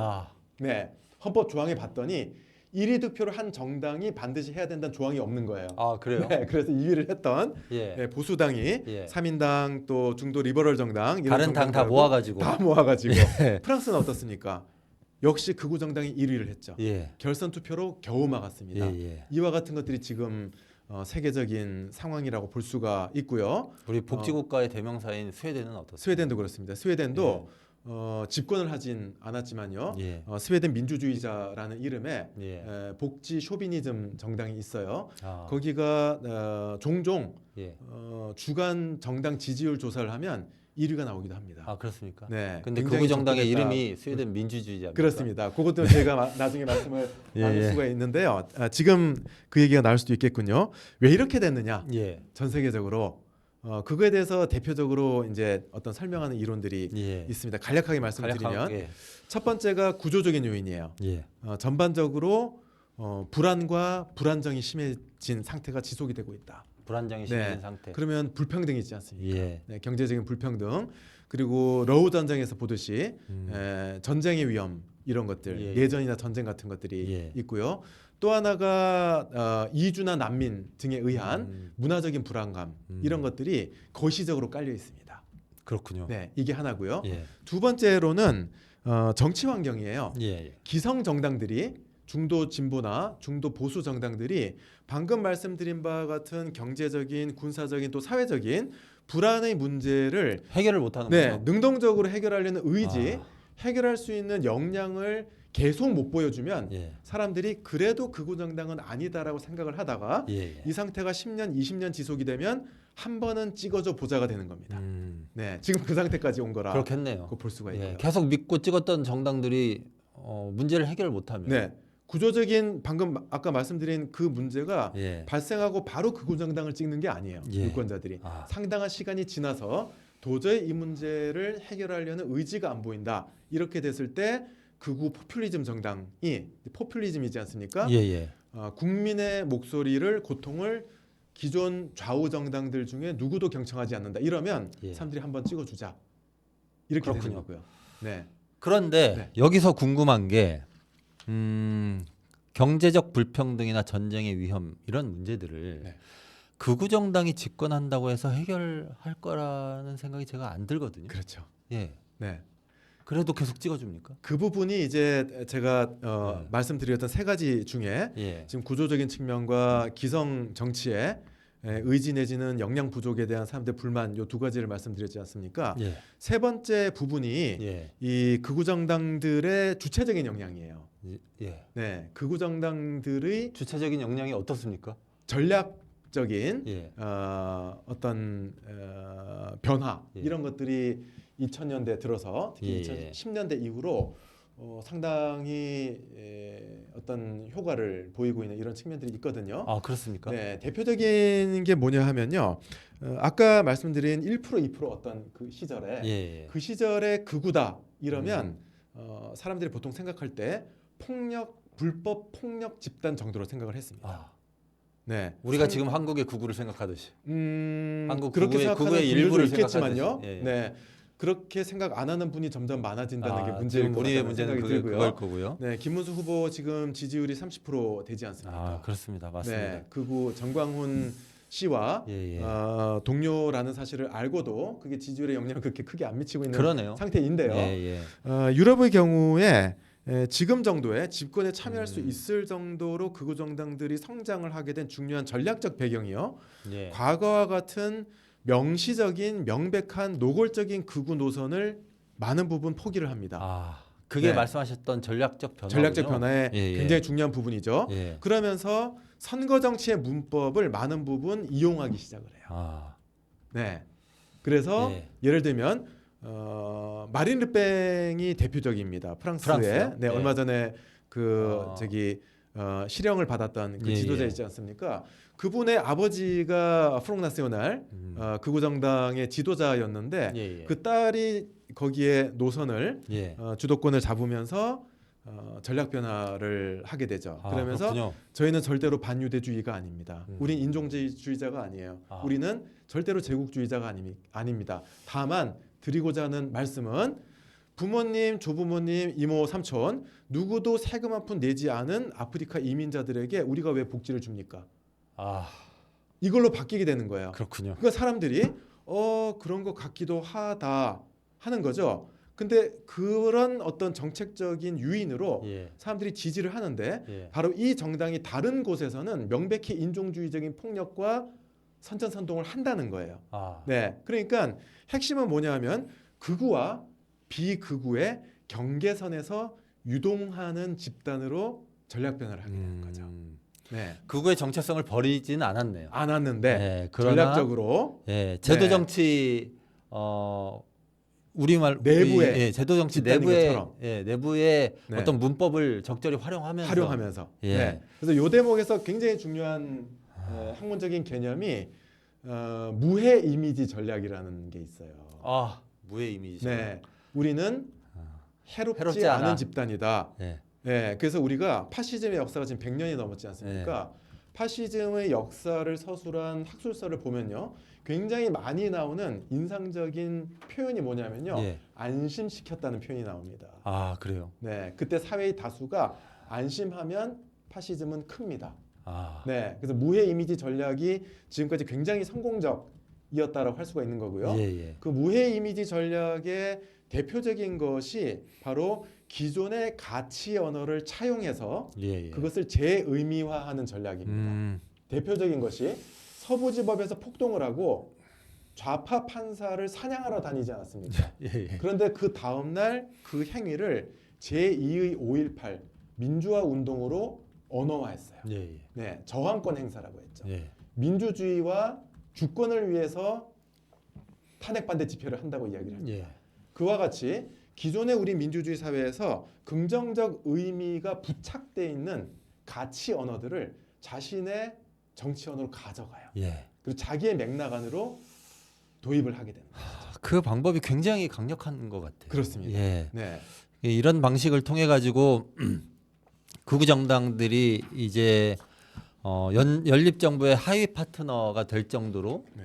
Speaker 5: 네, 헌법 조항에 봤더니 1위 득표를 한 정당이 반드시 해야 된다는 조항이 없는 거예요.
Speaker 4: 아, 그래요?
Speaker 5: 네, 그래서 2위를 했던
Speaker 4: 예.
Speaker 5: 네, 보수당이
Speaker 4: 예.
Speaker 5: 3인당 또 중도 리버럴 정당 이런
Speaker 4: 다른 당 다
Speaker 5: 정당들하고
Speaker 4: 모아가지고.
Speaker 5: 다 모아가지고
Speaker 4: 예.
Speaker 5: 프랑스는 어떻습니까? 역시 극우 정당이 1위를 했죠.
Speaker 4: 예.
Speaker 5: 결선 투표로 겨우 막았습니다.
Speaker 4: 예, 예.
Speaker 5: 이와 같은 것들이 지금 세계적인 상황이라고 볼 수가 있고요.
Speaker 4: 우리 복지국가의 대명사인 스웨덴은 어떻습니까?
Speaker 5: 스웨덴도 그렇습니다. 스웨덴도 집권을 하진 않았지만요.
Speaker 4: 예.
Speaker 5: 스웨덴 민주주의자라는 이름의
Speaker 4: 예.
Speaker 5: 복지 쇼비니즘 정당이 있어요.
Speaker 4: 아,
Speaker 5: 거기가 종종
Speaker 4: 예.
Speaker 5: 주간 정당 지지율 조사를 하면 1위가 나오기도 합니다.
Speaker 4: 아, 그렇습니까?
Speaker 5: 네,
Speaker 4: 근데
Speaker 5: 굉장히
Speaker 4: 극우 정당의
Speaker 5: 접근했다.
Speaker 4: 이름이 스웨덴 민주주의자입니까?
Speaker 5: 그렇습니다. 그것도 제가 나중에 말씀을
Speaker 4: 예,
Speaker 5: 나눌
Speaker 4: 예.
Speaker 5: 수가 있는데요. 지금 그 얘기가 나올 수도 있겠군요. 왜 이렇게 됐느냐?
Speaker 4: 예.
Speaker 5: 전 세계적으로 그거에 대해서 대표적으로 이제 어떤 설명하는 이론들이
Speaker 4: 예.
Speaker 5: 있습니다. 간략하게 말씀드리면
Speaker 4: 예.
Speaker 5: 첫 번째가 구조적인 요인이에요.
Speaker 4: 예.
Speaker 5: 전반적으로 불안과 불안정이 심해진 상태가 지속이 되고 있다.
Speaker 4: 불안정이
Speaker 5: 네.
Speaker 4: 심해진 상태.
Speaker 5: 그러면 불평등이 있지 않습니까?
Speaker 4: 예.
Speaker 5: 네, 경제적인 불평등 그리고 러우 전쟁에서 보듯이 전쟁의 위험 이런 것들
Speaker 4: 예.
Speaker 5: 예전이나 전쟁 같은 것들이
Speaker 4: 예.
Speaker 5: 있고요. 또 하나가 이주나 난민 등에 의한 문화적인 불안감 이런 것들이 거시적으로 깔려 있습니다.
Speaker 4: 그렇군요.
Speaker 5: 네, 이게 하나고요.
Speaker 4: 예.
Speaker 5: 두 번째로는 정치 환경이에요.
Speaker 4: 예. 예.
Speaker 5: 기성 정당들이 중도 진보나 중도 보수 정당들이 방금 말씀드린 바와 같은 경제적인 군사적인 또 사회적인 불안의 문제를
Speaker 4: 해결을 못 하는
Speaker 5: 네,
Speaker 4: 거죠.
Speaker 5: 능동적으로 해결하려는 의지, 해결할 수 있는 역량을 계속 못 보여주면
Speaker 4: 예.
Speaker 5: 사람들이 그래도 극우 정당은 아니다라고 생각을 하다가
Speaker 4: 예.
Speaker 5: 이 상태가 10년, 20년 지속이 되면 한 번은 찍어줘 보자가 되는 겁니다. 네, 지금 그 상태까지 온 거라
Speaker 4: 그렇겠네요.
Speaker 5: 그거 볼 수가
Speaker 4: 예,
Speaker 5: 있고요.
Speaker 4: 계속 믿고 찍었던 정당들이 문제를 해결 못하면
Speaker 5: 네, 구조적인 방금 아까 말씀드린 그 문제가
Speaker 4: 예.
Speaker 5: 발생하고 바로 극우 정당을 찍는 게 아니에요.
Speaker 4: 예.
Speaker 5: 유권자들이
Speaker 4: 아.
Speaker 5: 상당한 시간이 지나서 도저히 이 문제를 해결하려는 의지가 안 보인다. 이렇게 됐을 때 극우 포퓰리즘 정당이 포퓰리즘이지 않습니까?
Speaker 4: 예, 예.
Speaker 5: 국민의 목소리를 고통을 기존 좌우 정당들 중에 누구도 경청하지 않는다. 이러면
Speaker 4: 예.
Speaker 5: 사람들이 한번 찍어주자. 이렇게 되는
Speaker 4: 그렇군요.
Speaker 5: 거고요. 네.
Speaker 4: 그런데
Speaker 5: 네.
Speaker 4: 여기서 궁금한 게 경제적 불평등이나 전쟁의 위험 이런 문제들을
Speaker 5: 네.
Speaker 4: 극우 정당이 집권한다고 해서 해결할 거라는 생각이 제가 안 들거든요.
Speaker 5: 그렇죠.
Speaker 4: 예.
Speaker 5: 네.
Speaker 4: 그래도 계속 찍어줍니까?
Speaker 5: 그 부분이 이제 제가
Speaker 4: 네.
Speaker 5: 말씀드렸던 세 가지 중에
Speaker 4: 예.
Speaker 5: 지금 구조적인 측면과 기성 정치의 의지 내지는 역량 부족에 대한 사람들의 불만 요 두 가지를 말씀드렸지 않습니까?
Speaker 4: 예.
Speaker 5: 세 번째 부분이
Speaker 4: 예.
Speaker 5: 이 극우 정당들의 주체적인 역량이에요.
Speaker 4: 예.
Speaker 5: 네, 극우 정당들의
Speaker 4: 주체적인 역량이 어떻습니까?
Speaker 5: 전략적인
Speaker 4: 예.
Speaker 5: 어떤 변화
Speaker 4: 예.
Speaker 5: 이런 것들이 2000년대 들어서 특히
Speaker 4: 예.
Speaker 5: 2010년대 이후로 상당히 어떤 효과를 보이고 있는 이런 측면들이 있거든요.
Speaker 4: 아, 그렇습니까?
Speaker 5: 네, 대표적인 게 뭐냐 하면요. 아까 말씀드린 1% 2% 어떤 그 시절에
Speaker 4: 예.
Speaker 5: 그 시절에 극우다 이러면 사람들이 보통 생각할 때 불법 폭력 집단 정도로 생각을 했습니다.
Speaker 4: 아,
Speaker 5: 네,
Speaker 4: 우리가 지금 한국의 극우를 생각하듯이. 한국
Speaker 5: 그렇게
Speaker 4: 극우의
Speaker 5: 생각하는
Speaker 4: 극우의
Speaker 5: 분들도
Speaker 4: 일부를
Speaker 5: 있겠지만요.
Speaker 4: 생각하듯이. 예.
Speaker 5: 네, 그렇게 생각 안 하는 분이 점점 많아진다는 게 문제일
Speaker 4: 지금
Speaker 5: 것
Speaker 4: 우리의
Speaker 5: 같다는
Speaker 4: 문제는
Speaker 5: 생각이 들고요.
Speaker 4: 그걸 거고요.
Speaker 5: 네, 김문수 후보 지금 지지율이 30% 되지 않습니까?
Speaker 4: 아, 그렇습니다. 맞습니다.
Speaker 5: 네, 극우 정광훈 씨와
Speaker 4: 예, 예.
Speaker 5: 동료라는 사실을 알고도 그게 지지율에 영향을 그렇게 크게 안 미치고 있는
Speaker 4: 그러네요.
Speaker 5: 상태인데요.
Speaker 4: 예, 예.
Speaker 5: 유럽의 경우에 지금 정도의 집권에 참여할 수 있을 정도로 극우 정당들이 성장을 하게 된 중요한 전략적 배경이요.
Speaker 4: 예.
Speaker 5: 과거와 같은 명시적인 명백한 노골적인 극우 노선을 많은 부분 포기를 합니다.
Speaker 4: 아, 그게
Speaker 5: 네.
Speaker 4: 말씀하셨던 전략적 변화.
Speaker 5: 전략적 변화의
Speaker 4: 예, 예.
Speaker 5: 굉장히 중요한 부분이죠.
Speaker 4: 예.
Speaker 5: 그러면서 선거 정치의 문법을 많은 부분 이용하기 시작을 해요.
Speaker 4: 아,
Speaker 5: 네. 그래서
Speaker 4: 예.
Speaker 5: 예를 들면 마린 르팽이 대표적입니다. 프랑스에
Speaker 4: 프랑스요?
Speaker 5: 네,
Speaker 4: 예.
Speaker 5: 얼마 전에 그
Speaker 4: 아.
Speaker 5: 실형을 받았던 그
Speaker 4: 예,
Speaker 5: 지도자
Speaker 4: 예.
Speaker 5: 있지 않습니까? 그분의 아버지가 프롱 나시오날 극우 정당의 지도자였는데
Speaker 4: 예, 예.
Speaker 5: 그 딸이 거기에 노선을
Speaker 4: 예.
Speaker 5: 주도권을 잡으면서 전략 변화를 하게 되죠.
Speaker 4: 아,
Speaker 5: 그러면서
Speaker 4: 그렇군요.
Speaker 5: 저희는 절대로 반유대주의가 아닙니다. 우린 인종주의자가 아니에요.
Speaker 4: 아.
Speaker 5: 우리는 절대로 제국주의자가 아닙니다. 다만 드리고자 하는 말씀은 부모님, 조부모님, 이모, 삼촌 누구도 세금 한 푼 내지 않은 아프리카 이민자들에게 우리가 왜 복지를 줍니까?
Speaker 4: 아,
Speaker 5: 이걸로 바뀌게 되는 거예요.
Speaker 4: 그렇군요.
Speaker 5: 그러니까 사람들이 그런 것 같기도 하다 하는 거죠. 근데 그런 어떤 정책적인 유인으로
Speaker 4: 예.
Speaker 5: 사람들이 지지를 하는데
Speaker 4: 예.
Speaker 5: 바로 이 정당이 다른 곳에서는 명백히 인종주의적인 폭력과 선전선동을 한다는 거예요.
Speaker 4: 아,
Speaker 5: 네, 그러니까 핵심은 뭐냐면 극우와 비극우의 경계선에서 유동하는 집단으로 전략 변화를 하게 되는 거죠. 네,
Speaker 4: 극우의 정체성을 버리지는 않았네요.
Speaker 5: 안 왔는데
Speaker 4: 예, 그러나
Speaker 5: 전략적으로
Speaker 4: 예, 제도
Speaker 5: 네.
Speaker 4: 정치 우리말
Speaker 5: 내부에
Speaker 4: 예, 제도 정치
Speaker 5: 집단인
Speaker 4: 내부의
Speaker 5: 것처럼.
Speaker 4: 내부의
Speaker 5: 네.
Speaker 4: 어떤 문법을 적절히 활용하면서 예.
Speaker 5: 네. 그래서 요 대목에서 굉장히 중요한 학문적인 개념이 무해 이미지 전략이라는 게 있어요.
Speaker 4: 아, 무의 이미지.
Speaker 5: 네, 우리는 해롭지
Speaker 4: 해롭지 않아.
Speaker 5: 않은 집단이다.
Speaker 4: 예.
Speaker 5: 네, 그래서 우리가 파시즘의 역사가 지금 100년이 넘었지 않습니까? 파시즘의 역사를 서술한 학술서를 보면요, 굉장히 많이 나오는 인상적인 표현이 뭐냐면요,
Speaker 4: 예.
Speaker 5: 안심시켰다는 표현이 나옵니다.
Speaker 4: 아, 그래요.
Speaker 5: 네, 그때 사회의 다수가 안심하면 파시즘은 큽니다.
Speaker 4: 아,
Speaker 5: 네, 그래서 무해 이미지 전략이 지금까지 굉장히 성공적이었다라고 할 수가 있는 거고요.
Speaker 4: 예, 예.
Speaker 5: 그 무해 이미지 전략의 대표적인 것이 바로 기존의 가치 언어를 차용해서
Speaker 4: 예, 예.
Speaker 5: 그것을 재의미화하는 전략입니다. 대표적인 것이 서부지법에서 폭동을 하고 좌파 판사를 사냥하러 다니지 않았습니까?
Speaker 4: 예, 예.
Speaker 5: 그런데 그 다음날 그 행위를 제2의 5.18 민주화 운동으로 언어화했어요.
Speaker 4: 예, 예.
Speaker 5: 네, 저항권 행사라고 했죠.
Speaker 4: 예.
Speaker 5: 민주주의와 주권을 위해서 탄핵 반대 집회를 한다고 이야기를 합니다.
Speaker 4: 예.
Speaker 5: 그와 같이 기존의 우리 민주주의 사회에서 긍정적 의미가 부착돼 있는 가치 언어들을 자신의 정치 언어로 가져가요.
Speaker 4: 예.
Speaker 5: 그리고 자기의 맥락 안으로 도입을 하게 됩니다.
Speaker 4: 그 방법이 굉장히 강력한 것 같아요.
Speaker 5: 그렇습니다.
Speaker 4: 예.
Speaker 5: 네.
Speaker 4: 이런 방식을 통해 가지고 극우 정당들이 이제 연립 정부의 하위 파트너가 될 정도로
Speaker 5: 네.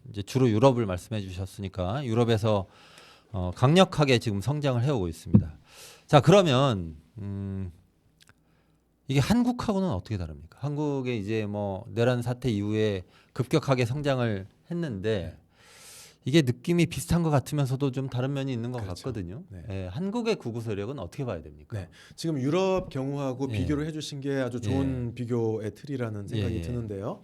Speaker 4: 이제 주로 유럽을 말씀해 주셨으니까 유럽에서 강력하게 지금 성장을 해오고 있습니다. 자, 그러면 이게 한국하고는 어떻게 다릅니까? 한국의 이제 뭐 내란 사태 이후에 급격하게 성장을 했는데 이게 느낌이 비슷한 것 같으면서도 좀 다른 면이 있는 것
Speaker 5: 그렇죠.
Speaker 4: 같거든요.
Speaker 5: 네.
Speaker 4: 예, 한국의 극우 세력은 어떻게 봐야 됩니까?
Speaker 5: 네. 지금 유럽 경우하고
Speaker 4: 예.
Speaker 5: 비교를 해주신 게 아주 좋은 비교의 틀이라는 생각이
Speaker 4: 예.
Speaker 5: 드는데요.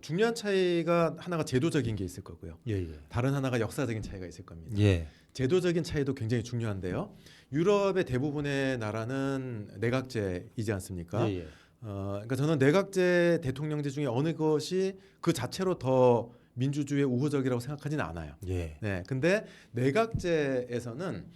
Speaker 5: 중요한 차이가 하나가 제도적인 게 있을 거고요.
Speaker 4: 예, 예.
Speaker 5: 다른 하나가 역사적인 차이가 있을 겁니다.
Speaker 4: 예.
Speaker 5: 제도적인 차이도 굉장히 중요한데요. 유럽의 대부분의 나라는 내각제이지 않습니까?
Speaker 4: 예, 예.
Speaker 5: 그러니까 저는 내각제 대통령제 중에 어느 것이 그 자체로 더 민주주의의 우호적이라고 생각하지는 않아요.
Speaker 4: 예.
Speaker 5: 네, 근데 내각제에서는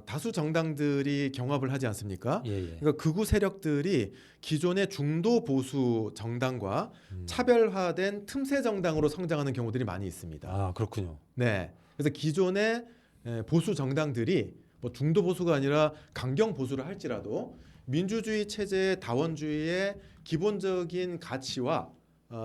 Speaker 5: 다수 정당들이 경합을 하지 않습니까?
Speaker 4: 예, 예.
Speaker 5: 그러니까 극우 세력들이 기존의 중도 보수 정당과 차별화된 틈새 정당으로 성장하는 경우들이 많이 있습니다.
Speaker 4: 아, 그렇군요.
Speaker 5: 네, 그래서 기존의 보수 정당들이 뭐 중도 보수가 아니라 강경 보수를 할지라도 민주주의 체제의 다원주의의 기본적인 가치와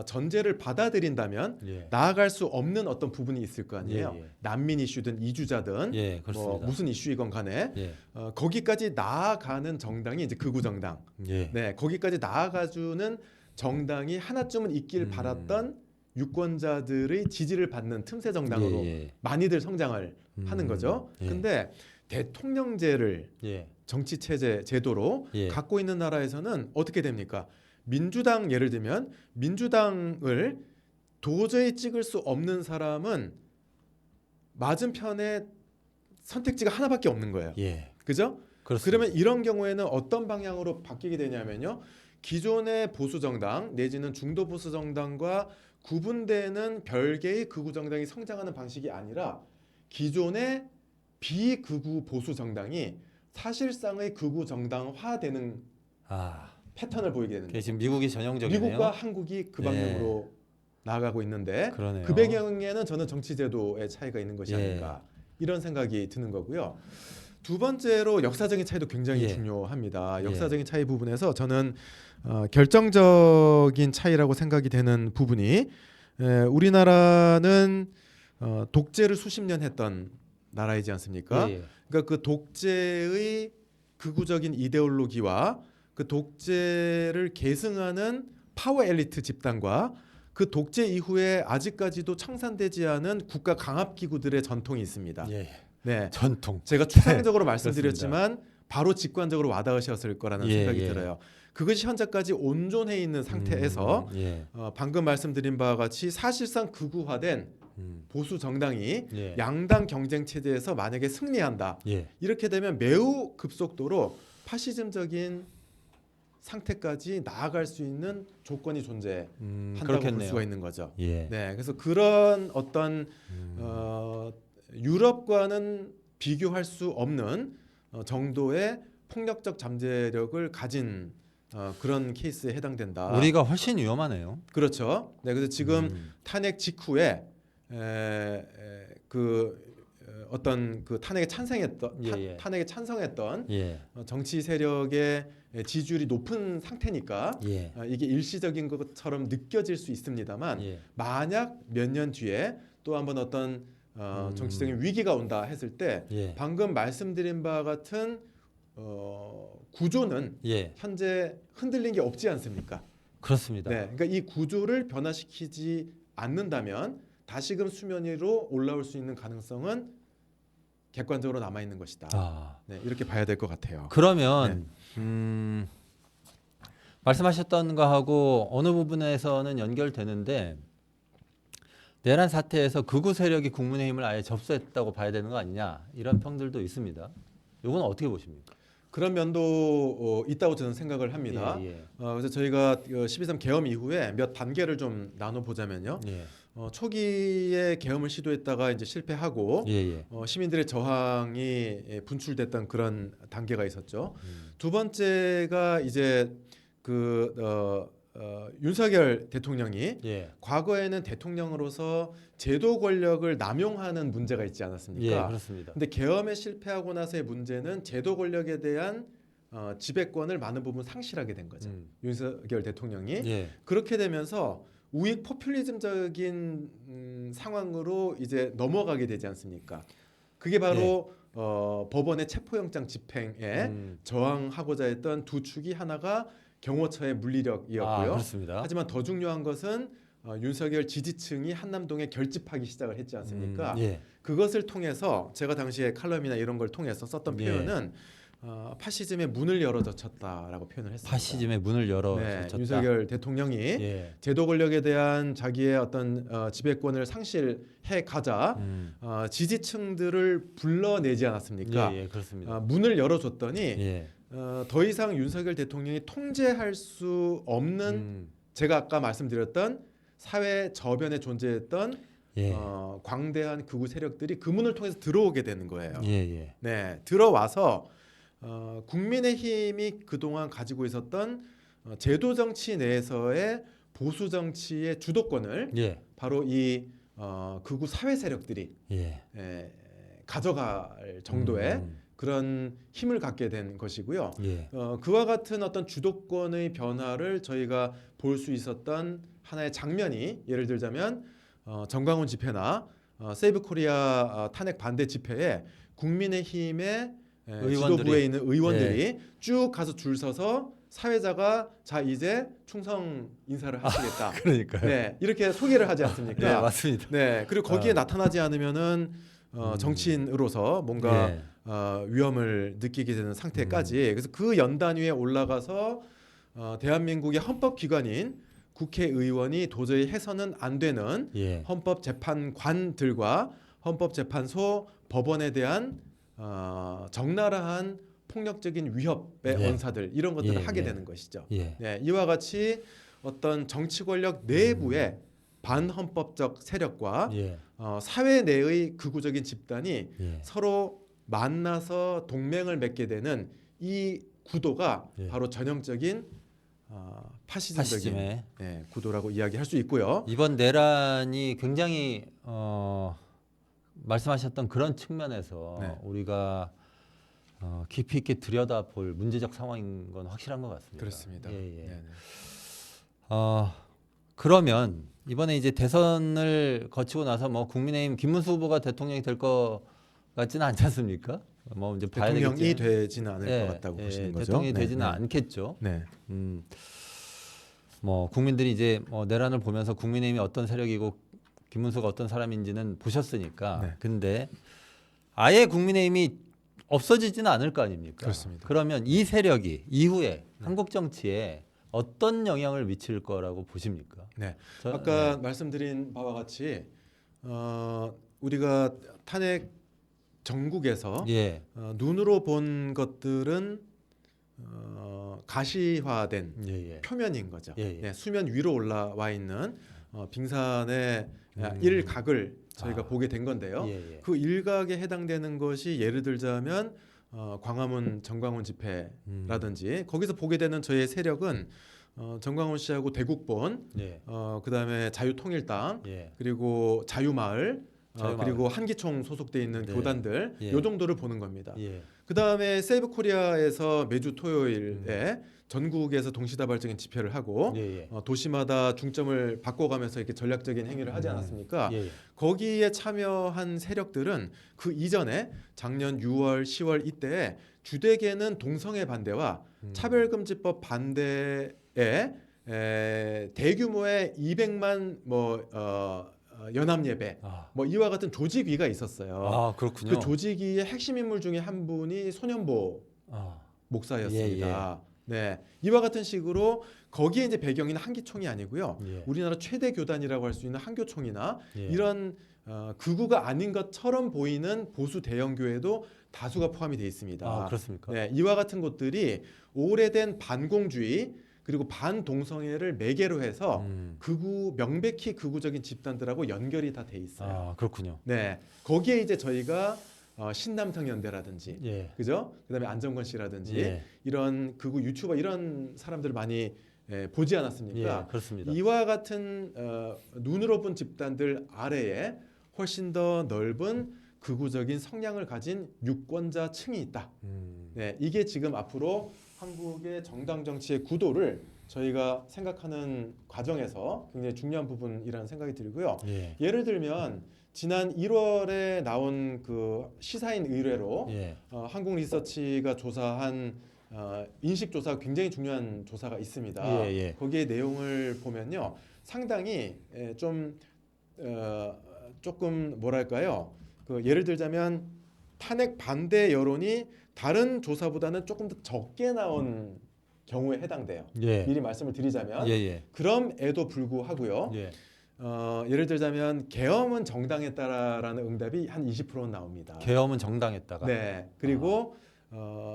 Speaker 5: 전제를 받아들인다면
Speaker 4: 예.
Speaker 5: 나아갈 수 없는 어떤 부분이 있을 거 아니에요.
Speaker 4: 예, 예.
Speaker 5: 난민 이슈든 이주자든
Speaker 4: 예, 그렇습니다.
Speaker 5: 뭐 무슨 이슈이건 간에
Speaker 4: 예.
Speaker 5: 거기까지 나아가는 정당이 이제 극우 정당.
Speaker 4: 예.
Speaker 5: 네, 거기까지 나아가주는 정당이 하나쯤은 있길 바랐던 유권자들의 지지를 받는 틈새 정당으로
Speaker 4: 예, 예.
Speaker 5: 많이들 성장을 하는 거죠.
Speaker 4: 예.
Speaker 5: 근데 대통령제를
Speaker 4: 예.
Speaker 5: 정치 체제 제도로
Speaker 4: 예.
Speaker 5: 갖고 있는 나라에서는 어떻게 됩니까? 민주당 예를 들면 민주당을 도저히 찍을 수 없는 사람은 맞은편에 선택지가 하나밖에 없는 거예요.
Speaker 4: 예.
Speaker 5: 그죠?
Speaker 4: 그렇습니다.
Speaker 5: 그러면 이런 경우에는 어떤 방향으로 바뀌게 되냐면요. 기존의 보수 정당 내지는 중도 보수 정당과 구분되는 별개의 극우 정당이 성장하는 방식이 아니라 기존의 비극우 보수 정당이 사실상의 극우 정당화되는
Speaker 4: 아,
Speaker 5: 패턴을 보이게 되는
Speaker 4: 그게
Speaker 5: 거예요.
Speaker 4: 지금 미국이 전형적이네요.
Speaker 5: 미국과 한국이 그 방향으로 나아가고 있는데
Speaker 4: 그러네요.
Speaker 5: 그 배경에는 저는 정치제도의 차이가 있는 것이
Speaker 4: 예.
Speaker 5: 아닌가 이런 생각이 드는 거고요. 두 번째로 역사적인 차이도 굉장히
Speaker 4: 예.
Speaker 5: 중요합니다.
Speaker 4: 예.
Speaker 5: 역사적인 차이 부분에서 저는 결정적인 차이라고 생각이 되는 부분이 우리나라는 독재를 수십 년 했던 나라이지 않습니까?
Speaker 4: 예, 예.
Speaker 5: 그러니까 그 독재의 극우적인 이데올로기와 그 독재를 계승하는 파워 엘리트 집단과 그 독재 이후에 아직까지도 청산되지 않은 국가 강압 기구들의 전통이 있습니다.
Speaker 4: 예.
Speaker 5: 네,
Speaker 4: 전통.
Speaker 5: 제가 추상적으로 말씀드렸지만 바로 직관적으로 와닿으셨을 거라는
Speaker 4: 예,
Speaker 5: 생각이
Speaker 4: 예.
Speaker 5: 들어요. 그것이 현재까지 온존해 있는 상태에서
Speaker 4: 예.
Speaker 5: 방금 말씀드린 바와 같이 사실상 극우화된 보수 정당이
Speaker 4: 예.
Speaker 5: 양당 경쟁 체제에서 만약에 승리한다.
Speaker 4: 예.
Speaker 5: 이렇게 되면 매우 급속도로 파시즘적인 상태까지 나아갈 수 있는 조건이 존재한다고 볼
Speaker 4: 그렇겠네요.
Speaker 5: 수가 있는 거죠.
Speaker 4: 예.
Speaker 5: 네, 그래서 그런 어떤 유럽과는 비교할 수 없는 정도의 폭력적 잠재력을 가진 그런 케이스에 해당된다.
Speaker 4: 우리가 훨씬 위험하네요.
Speaker 5: 그렇죠. 네, 그래서 지금 탄핵 직후에 어떤 그 탄핵에 찬성했던
Speaker 4: 예, 예.
Speaker 5: 탄핵에 찬성했던
Speaker 4: 예.
Speaker 5: 정치 세력의 지지율이 높은 상태니까
Speaker 4: 예.
Speaker 5: 이게 일시적인 것처럼 느껴질 수 있습니다만
Speaker 4: 예.
Speaker 5: 만약 몇 년 뒤에 또 한번 어떤 정치적인 위기가 온다 했을 때
Speaker 4: 예.
Speaker 5: 방금 말씀드린 바와 같은 구조는
Speaker 4: 예.
Speaker 5: 현재 흔들린 게 없지 않습니까?
Speaker 4: 그렇습니다.
Speaker 5: 네, 그러니까 이 구조를 변화시키지 않는다면 다시금 수면 위로 올라올 수 있는 가능성은 객관적으로 남아 있는 것이다.
Speaker 4: 아.
Speaker 5: 네, 이렇게 봐야 될 것 같아요.
Speaker 4: 그러면 말씀하셨던 거하고 어느 부분에서는 연결되는데 내란 사태에서 극우 세력이 국민의힘을 아예 접수했다고 봐야 되는 거 아니냐 이런 평들도 있습니다. 이건 어떻게 보십니까?
Speaker 5: 그런 면도 있다고 저는 생각을 합니다.
Speaker 4: 예, 예.
Speaker 5: 그래서 저희가 12.3 계엄 이후에 몇 단계를 좀 나눠 보자면요.
Speaker 4: 예.
Speaker 5: 초기에 계엄을 시도했다가 이제 실패하고
Speaker 4: 예, 예.
Speaker 5: 시민들의 저항이 분출됐던 그런 단계가 있었죠.
Speaker 4: 음.
Speaker 5: 두 번째가 이제 윤석열 대통령이
Speaker 4: 예.
Speaker 5: 과거에는 대통령으로서 제도 권력을 남용하는 문제가 있지
Speaker 4: 예,
Speaker 5: 않았습니까?
Speaker 4: 그렇습니다.
Speaker 5: 근데 계엄에 실패하고 나서의 문제는 제도 권력에 대한 지배권을 많은 부분 상실하게 된 거죠. 윤석열 대통령이
Speaker 4: 예.
Speaker 5: 그렇게 되면서 우익 포퓰리즘적인 상황으로 이제 넘어가게 되지 않습니까? 그게 바로 법원의 체포영장 집행에 저항하고자 했던 두 축이 하나가 경호처의 물리력이었고요.
Speaker 4: 그렇습니다.
Speaker 5: 하지만 더 중요한 것은 윤석열 지지층이 한남동에 결집하기 시작을 했지 않습니까?
Speaker 4: 예.
Speaker 5: 그것을 통해서 제가 당시에 칼럼이나 이런 걸 통해서 썼던
Speaker 4: 예.
Speaker 5: 표현은 파시즘의 문을 열어젖혔다라고 표현을 했습니다.
Speaker 4: 파시즘의 문을 열어
Speaker 5: 네,
Speaker 4: 젖혔다.
Speaker 5: 윤석열 대통령이
Speaker 4: 예.
Speaker 5: 제도 권력에 대한 자기의 어떤 지배권을 상실해 가자 지지층들을 불러내지 않았습니까?
Speaker 4: 예, 예, 그렇습니다.
Speaker 5: 문을 열어줬더니
Speaker 4: 예.
Speaker 5: 더 이상 윤석열 대통령이 통제할 수 없는 제가 아까 말씀드렸던 사회 저변에 존재했던
Speaker 4: 예.
Speaker 5: 광대한 극우 세력들이 그 문을 통해서 들어오게 되는 거예요.
Speaker 4: 예, 예.
Speaker 5: 네, 들어와서 국민의힘이 그동안 가지고 있었던 제도 정치 내에서의 보수 정치의 주도권을
Speaker 4: 예.
Speaker 5: 바로 이 극우 사회 세력들이
Speaker 4: 예.
Speaker 5: 가져갈 정도의 그런 힘을 갖게 된 것이고요.
Speaker 4: 예.
Speaker 5: 그와 같은 어떤 주도권의 변화를 저희가 볼 수 있었던 하나의 장면이 예를 들자면 정광훈 집회나 세이브 코리아 탄핵 반대 집회에 국민의힘의 지도부에 있는 의원들이 쭉 가서 줄 서서 사회자가 자 이제 충성 인사를 하시겠다.
Speaker 4: 그러니까요.
Speaker 5: 네, 이렇게 소개를 하지 않습니까?
Speaker 4: 네, 맞습니다.
Speaker 5: 네, 그리고 거기에 나타나지 않으면은 정치인으로서 뭔가
Speaker 4: 예.
Speaker 5: 위험을 느끼게 되는 상태까지 그래서 그 연단 위에 올라가서 대한민국의 헌법기관인 국회의원이 도저히 해서는 안 되는
Speaker 4: 예.
Speaker 5: 헌법재판관들과 헌법재판소 법원에 대한 적나라한 폭력적인 위협의
Speaker 4: 예.
Speaker 5: 언사들 이런 것들을
Speaker 4: 예,
Speaker 5: 하게
Speaker 4: 예.
Speaker 5: 되는 것이죠.
Speaker 4: 예.
Speaker 5: 네, 이와 같이 어떤 정치 권력 내부의 반헌법적 세력과
Speaker 4: 예.
Speaker 5: 사회 내의 극우적인 집단이
Speaker 4: 예.
Speaker 5: 서로 만나서 동맹을 맺게 되는 이 구도가
Speaker 4: 예.
Speaker 5: 바로 전형적인 파시즘적인
Speaker 4: 파시즘의
Speaker 5: 구도라고 이야기할 수 있고요.
Speaker 4: 이번 내란이 굉장히 말씀하셨던 그런 측면에서
Speaker 5: 네.
Speaker 4: 우리가 깊이 있게 들여다볼 문제적 상황인 건 확실한 것 같습니다.
Speaker 5: 그렇습니다.
Speaker 4: 예, 예.
Speaker 5: 네네.
Speaker 4: 그러면 이번에 이제 대선을 거치고 나서 뭐 국민의힘 김문수 후보가 대통령이 될 것 같지는 않지 않습니까? 뭐 이제 봐야
Speaker 5: 대통령이
Speaker 4: 되겠죠.
Speaker 5: 되지는 않을
Speaker 4: 예,
Speaker 5: 것 같다고
Speaker 4: 예,
Speaker 5: 보시는 거죠.
Speaker 4: 대통령이
Speaker 5: 네,
Speaker 4: 되지는
Speaker 5: 네.
Speaker 4: 않겠죠.
Speaker 5: 네.
Speaker 4: 뭐 국민들이 이제 내란을 보면서 국민의힘이 어떤 세력이고 김문수가 어떤 사람인지는 보셨으니까.
Speaker 5: 네.
Speaker 4: 근데 아예 국민의힘이 없어지지는 않을 거 아닙니까?
Speaker 5: 그렇습니다.
Speaker 4: 그러면 이 세력이 이후에 한국 정치에 어떤 영향을 미칠 거라고 보십니까?
Speaker 5: 네.
Speaker 4: 저-
Speaker 5: 아까 말씀드린 바와 같이 우리가 탄핵 전국에서
Speaker 4: 예,
Speaker 5: 눈으로 본 것들은 가시화된
Speaker 4: 예, 예.
Speaker 5: 표면인 거죠.
Speaker 4: 예, 예.
Speaker 5: 네, 수면 위로 올라와 있는 빙산의 일각을 저희가 보게 된 건데요.
Speaker 4: 예, 예.
Speaker 5: 그 일각에 해당되는 것이 예를 들자면 광화문 정광훈 집회라든지 거기서 보게 되는 저희의 세력은 정광훈 씨하고 대국본,
Speaker 4: 예,
Speaker 5: 그다음에 자유통일당,
Speaker 4: 예.
Speaker 5: 그리고 자유마을,
Speaker 4: 자유마을.
Speaker 5: 그리고 한기총 소속돼 있는
Speaker 4: 네.
Speaker 5: 교단들
Speaker 4: 예.
Speaker 5: 요 정도를 보는 겁니다.
Speaker 4: 예.
Speaker 5: 그다음에 세이브 코리아에서 매주 토요일에 전국에서 동시다발적인 집회를 하고
Speaker 4: 예, 예.
Speaker 5: 도시마다 중점을 바꿔가면서 이렇게 전략적인 행위를 하지 않았습니까?
Speaker 4: 예, 예.
Speaker 5: 거기에 참여한 세력들은 그 이전에 작년 6월, 10월 이때에 주되게는 동성애 반대와 차별금지법 반대에 대규모의 200만 연합 예배
Speaker 4: 아,
Speaker 5: 이와 같은 조직위가 있었어요.
Speaker 4: 그렇군요.
Speaker 5: 그 조직위의 핵심 인물 중에 한 분이 손현보
Speaker 4: 아,
Speaker 5: 목사였습니다. 네, 이와 같은 식으로 거기에 이제 배경인 한기총이 아니고요.
Speaker 4: 예.
Speaker 5: 우리나라 최대 교단이라고 할 수 있는 한교총이나
Speaker 4: 예.
Speaker 5: 이런 극우가 아닌 것처럼 보이는 보수 대형 교회도 다수가 포함이 되어 있습니다.
Speaker 4: 아, 그렇습니까?
Speaker 5: 네, 이와 같은 곳들이 오래된 반공주의 그리고 반동성애를 매개로 해서 명백히 극우적인 집단들하고 연결이 다 돼 있어요.
Speaker 4: 아, 그렇군요.
Speaker 5: 네, 거기에 이제 저희가 신남성연대라든지,
Speaker 4: 예.
Speaker 5: 그죠? 그다음에 안정권 씨라든지
Speaker 4: 예.
Speaker 5: 이런 극우 유튜버 이런 사람들 많이 보지 않았습니까?
Speaker 4: 예, 그렇습니다.
Speaker 5: 이와 같은 눈으로 본 집단들 아래에 훨씬 더 넓은 극우적인 성향을 가진 유권자층이 있다. 네, 이게 지금 앞으로 한국의 정당 정치의 구도를 저희가 생각하는 과정에서 굉장히 중요한 부분이라는 생각이 들고요.
Speaker 4: 예.
Speaker 5: 예를 들면 지난 1월에 나온 그 시사인 의뢰로
Speaker 4: 예.
Speaker 5: 한국 리서치가 조사한 인식 조사 굉장히 중요한 조사가 있습니다.
Speaker 4: 예, 예.
Speaker 5: 거기에 내용을 보면요, 상당히 조금 뭐랄까요? 그 예를 들자면 탄핵 반대 여론이 다른 조사보다는 조금 더 적게 나온 경우에 해당돼요.
Speaker 4: 예.
Speaker 5: 미리 말씀을 드리자면
Speaker 4: 예, 예.
Speaker 5: 그럼에도 불구하고요.
Speaker 4: 예.
Speaker 5: 예를 들자면 계엄은 정당했다라는 응답이 한 20%는 나옵니다.
Speaker 4: 계엄은 정당했다가.
Speaker 5: 네. 그리고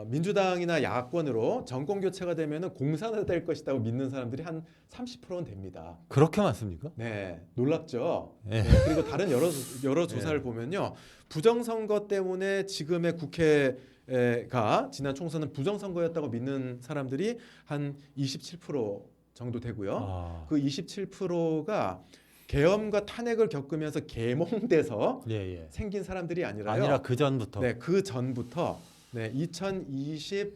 Speaker 5: 민주당이나 야권으로 정권 교체가 되면은 공산화 될 것이라고 믿는 사람들이 한 30%는 됩니다.
Speaker 4: 그렇게 많습니까?
Speaker 5: 네, 놀랍죠.
Speaker 4: 예.
Speaker 5: 네, 그리고 다른 여러 조사를 보면요, 부정선거 때문에 지금의 국회가 지난 총선은 부정선거였다고 믿는 사람들이 한 27% 정도 되고요.
Speaker 4: 아.
Speaker 5: 그 27%가 계엄과 탄핵을 겪으면서 계몽돼서
Speaker 4: 예, 예.
Speaker 5: 생긴 사람들이 아니라요.
Speaker 4: 아니라 그 전부터.
Speaker 5: 네, 그 전부터 2023년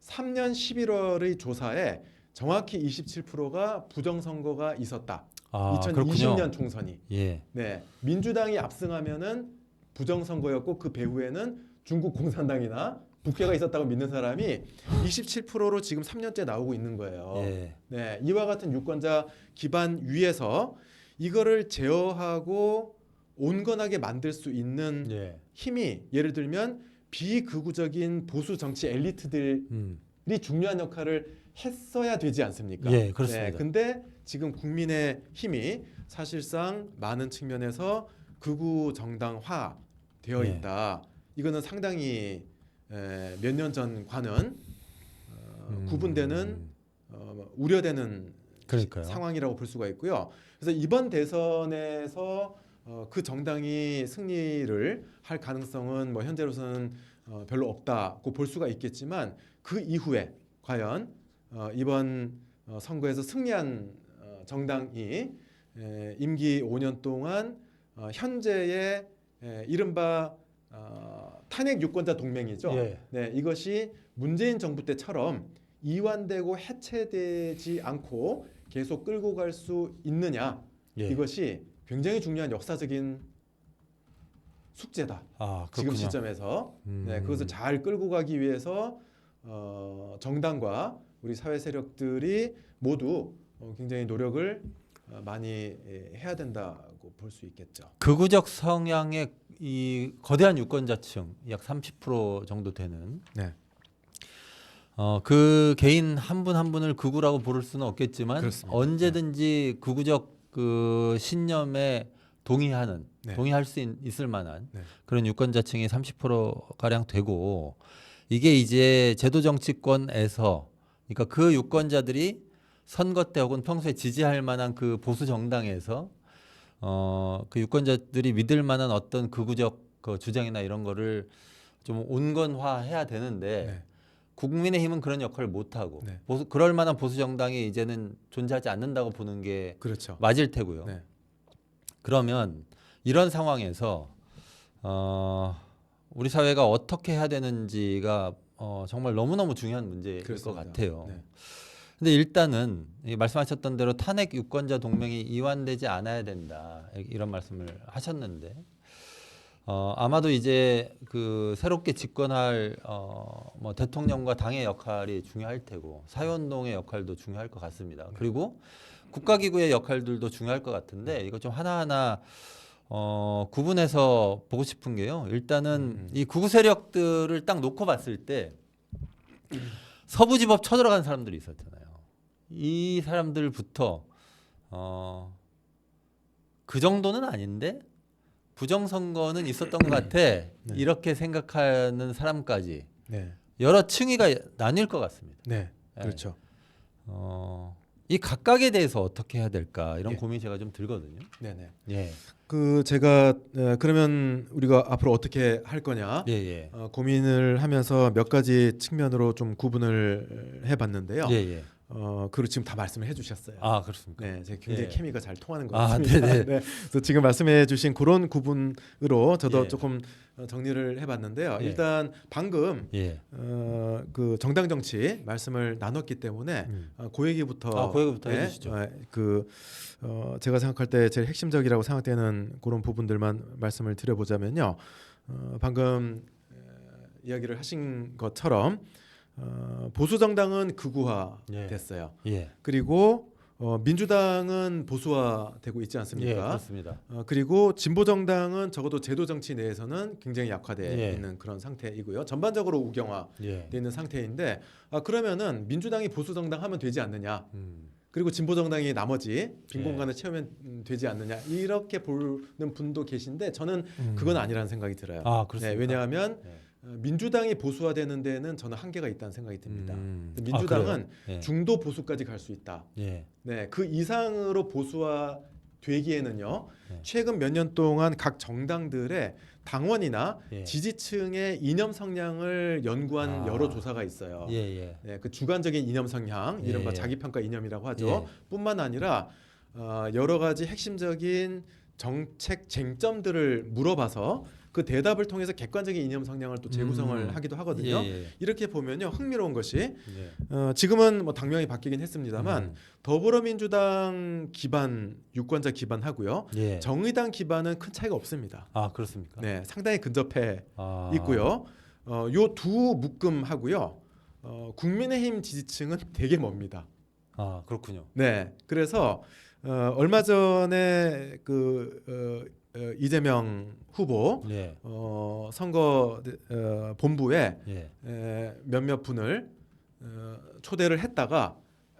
Speaker 5: 11월의 조사에 정확히 27%가 부정선거가 있었다.
Speaker 4: 아,
Speaker 5: 2020년
Speaker 4: 그렇군요.
Speaker 5: 총선이.
Speaker 4: 예.
Speaker 5: 네, 민주당이 압승하면은 부정선거였고 그 배후에는 중국 공산당이나 북괴가 있었다고 믿는 사람이 27%로 지금 3년째 나오고 있는 거예요.
Speaker 4: 예.
Speaker 5: 네, 이와 같은 유권자 기반 위에서 이거를 제어하고 온건하게 만들 수 있는
Speaker 4: 예.
Speaker 5: 힘이, 예를 들면 비극우적인 보수 정치 엘리트들이 중요한 역할을 했어야 되지 않습니까?
Speaker 4: 예, 그렇습니다.
Speaker 5: 네, 근데 지금 국민의 힘이 사실상 많은 측면에서 극우 정당화 되어
Speaker 4: 예.
Speaker 5: 있다. 이거는 상당히 몇 년 전과는 구분되는 우려되는
Speaker 4: 그러니까요.
Speaker 5: 상황이라고 볼 수가 있고요. 그래서 이번 대선에서 그 정당이 승리를 할 가능성은 뭐 현재로서는 별로 없다고 볼 수가 있겠지만, 그 이후에 과연 이번 선거에서 승리한 정당이 임기 5년 동안 현재의 이른바 탄핵 유권자 동맹이죠.
Speaker 4: 예.
Speaker 5: 네, 이것이 문재인 정부 때처럼 이완되고 해체되지 않고 계속 끌고 갈 수 있느냐,
Speaker 4: 예.
Speaker 5: 이것이 굉장히 중요한 역사적인 숙제다.
Speaker 4: 아,
Speaker 5: 지금
Speaker 4: 그렇군요.
Speaker 5: 시점에서 네, 그것을 잘 끌고 가기 위해서 정당과 우리 사회 세력들이 모두 굉장히 노력을 많이 해야 된다고 볼 수 있겠죠.
Speaker 4: 극우적 성향의 이 거대한 유권자층 약 30% 정도 되는
Speaker 5: 네.
Speaker 4: 그 개인 한 분 한 분을 극우라고 부를 수는 없겠지만
Speaker 5: 그렇습니다.
Speaker 4: 언제든지 극우적 그 신념에 동의하는
Speaker 5: 네.
Speaker 4: 동의할 수 있을 만한
Speaker 5: 네.
Speaker 4: 그런 유권자층이 30% 가량 되고, 이게 이제 제도 정치권에서, 그러니까 그 유권자들이 선거 때 혹은 평소에 지지할 만한 그 보수 정당에서 그 유권자들이 믿을 만한 어떤 극우적 그 주장이나 이런 거를 좀 온건화해야 되는데
Speaker 5: 네.
Speaker 4: 국민의힘은 그런 역할을 못 하고
Speaker 5: 네.
Speaker 4: 그럴 만한 보수 정당이 이제는 존재하지 않는다고 보는 게
Speaker 5: 그렇죠.
Speaker 4: 맞을 테고요.
Speaker 5: 네.
Speaker 4: 그러면 이런 상황에서 우리 사회가 어떻게 해야 되는지가 정말 너무너무 중요한 문제일
Speaker 5: 그렇습니다.
Speaker 4: 것 같아요.
Speaker 5: 네.
Speaker 4: 근데 일단은 말씀하셨던 대로 탄핵 유권자 동맹이 이완되지 않아야 된다, 이런 말씀을 하셨는데 아마도 이제 그 새롭게 집권할 뭐 대통령과 당의 역할이 중요할 테고 사회운동의 역할도 중요할 것 같습니다. 그리고 국가기구의 역할들도 중요할 것 같은데 이거 좀 하나하나 구분해서 보고 싶은 게요. 일단은 이 극우 세력들을 딱 놓고 봤을 때 서부지법 쳐들어간 사람들이 있었잖아요. 이 사람들부터 그 정도는 아닌데 부정선거는 있었던 것 같아. 이렇게 생각하는 사람까지
Speaker 5: 네.
Speaker 4: 여러 층위가 나뉠 것 같습니다.
Speaker 5: 네.
Speaker 4: 네.
Speaker 5: 그렇죠.
Speaker 4: 이 각각에 대해서 어떻게 해야 될까 이런
Speaker 5: 예.
Speaker 4: 고민이 제가 좀 들거든요.
Speaker 5: 네네.
Speaker 4: 예,
Speaker 5: 그 제가 그러면 우리가 앞으로 어떻게 할 거냐
Speaker 4: 예, 예,
Speaker 5: 고민을 하면서 몇 가지 측면으로 좀 구분을 해봤는데요.
Speaker 4: 예, 예.
Speaker 5: 그리고 지금 다 말씀을 해주셨어요.
Speaker 4: 아 그렇습니까?
Speaker 5: 네, 제가 굉장히
Speaker 4: 예.
Speaker 5: 케미가 잘 통하는 것
Speaker 4: 아,
Speaker 5: 같습니다.
Speaker 4: 네네.
Speaker 5: 네, 그래서 지금 말씀해주신 그런 구분으로 저도
Speaker 4: 예.
Speaker 5: 조금 정리를 해봤는데요.
Speaker 4: 예.
Speaker 5: 일단 방금
Speaker 4: 예.
Speaker 5: 그 정당 정치 말씀을 나눴기 때문에 그 얘기부터
Speaker 4: 그 얘기부터 해주시죠.
Speaker 5: 제가 생각할 때 제일 핵심적이라고 생각되는 그런 부분들만 말씀을 드려보자면요. 방금 이야기를 하신 것처럼 보수 정당은 극우화됐어요.
Speaker 4: 예.
Speaker 5: 그리고 민주당은 보수화되고 있지
Speaker 4: 예,
Speaker 5: 않습니까?
Speaker 4: 그렇습니다.
Speaker 5: 그리고 진보 정당은 적어도 제도 정치 내에서는 굉장히 약화되어
Speaker 4: 예.
Speaker 5: 있는 그런 상태이고요. 전반적으로 우경화되어
Speaker 4: 예.
Speaker 5: 있는 상태인데 그러면은 민주당이 보수 정당 하면 되지 않느냐?
Speaker 4: 음.
Speaker 5: 그리고 진보 정당이 나머지 빈
Speaker 4: 예.
Speaker 5: 공간을 채우면 되지 않느냐? 이렇게 보는 분도 계신데 저는 그건 아니라는 생각이 들어요.
Speaker 4: 아 그렇습니까?
Speaker 5: 왜냐하면
Speaker 4: 예.
Speaker 5: 민주당이 보수화되는 데는 저는 한계가 있다는 생각이 듭니다. 민주당은
Speaker 4: 그래요? 예.
Speaker 5: 중도 보수까지 갈 수 있다.
Speaker 4: 예.
Speaker 5: 네, 그 이상으로 보수화 되기에는요.
Speaker 4: 네.
Speaker 5: 최근 몇 년 동안 각 정당들의 당원이나
Speaker 4: 예.
Speaker 5: 지지층의 이념 성향을 연구한 여러 조사가 있어요.
Speaker 4: 예, 예.
Speaker 5: 네, 그 주관적인 이념 성향,
Speaker 4: 예,
Speaker 5: 이른바
Speaker 4: 예.
Speaker 5: 자기평가 이념이라고 하죠.
Speaker 4: 예.
Speaker 5: 뿐만 아니라 여러 가지 핵심적인 정책 쟁점들을 물어봐서 그 대답을 통해서 객관적인 이념 성향을 또 재구성을 하기도 하거든요.
Speaker 4: 예, 예.
Speaker 5: 이렇게 보면요, 흥미로운 것이
Speaker 4: 예.
Speaker 5: 지금은 뭐 당명이 바뀌긴 했습니다만 더불어민주당 기반 유권자 기반하고요,
Speaker 4: 예.
Speaker 5: 정의당 기반은 큰 차이가 없습니다.
Speaker 4: 아 그렇습니까?
Speaker 5: 네, 상당히 근접해
Speaker 4: 아.
Speaker 5: 있고요. 요 두 묶음하고요, 국민의힘 지지층은 되게 멉니다.
Speaker 4: 아 그렇군요.
Speaker 5: 네, 그래서 얼마 전에 이재명 후보
Speaker 4: 예.
Speaker 5: 선거 본부에
Speaker 4: 예.
Speaker 5: 몇몇 분을 초대를 했다가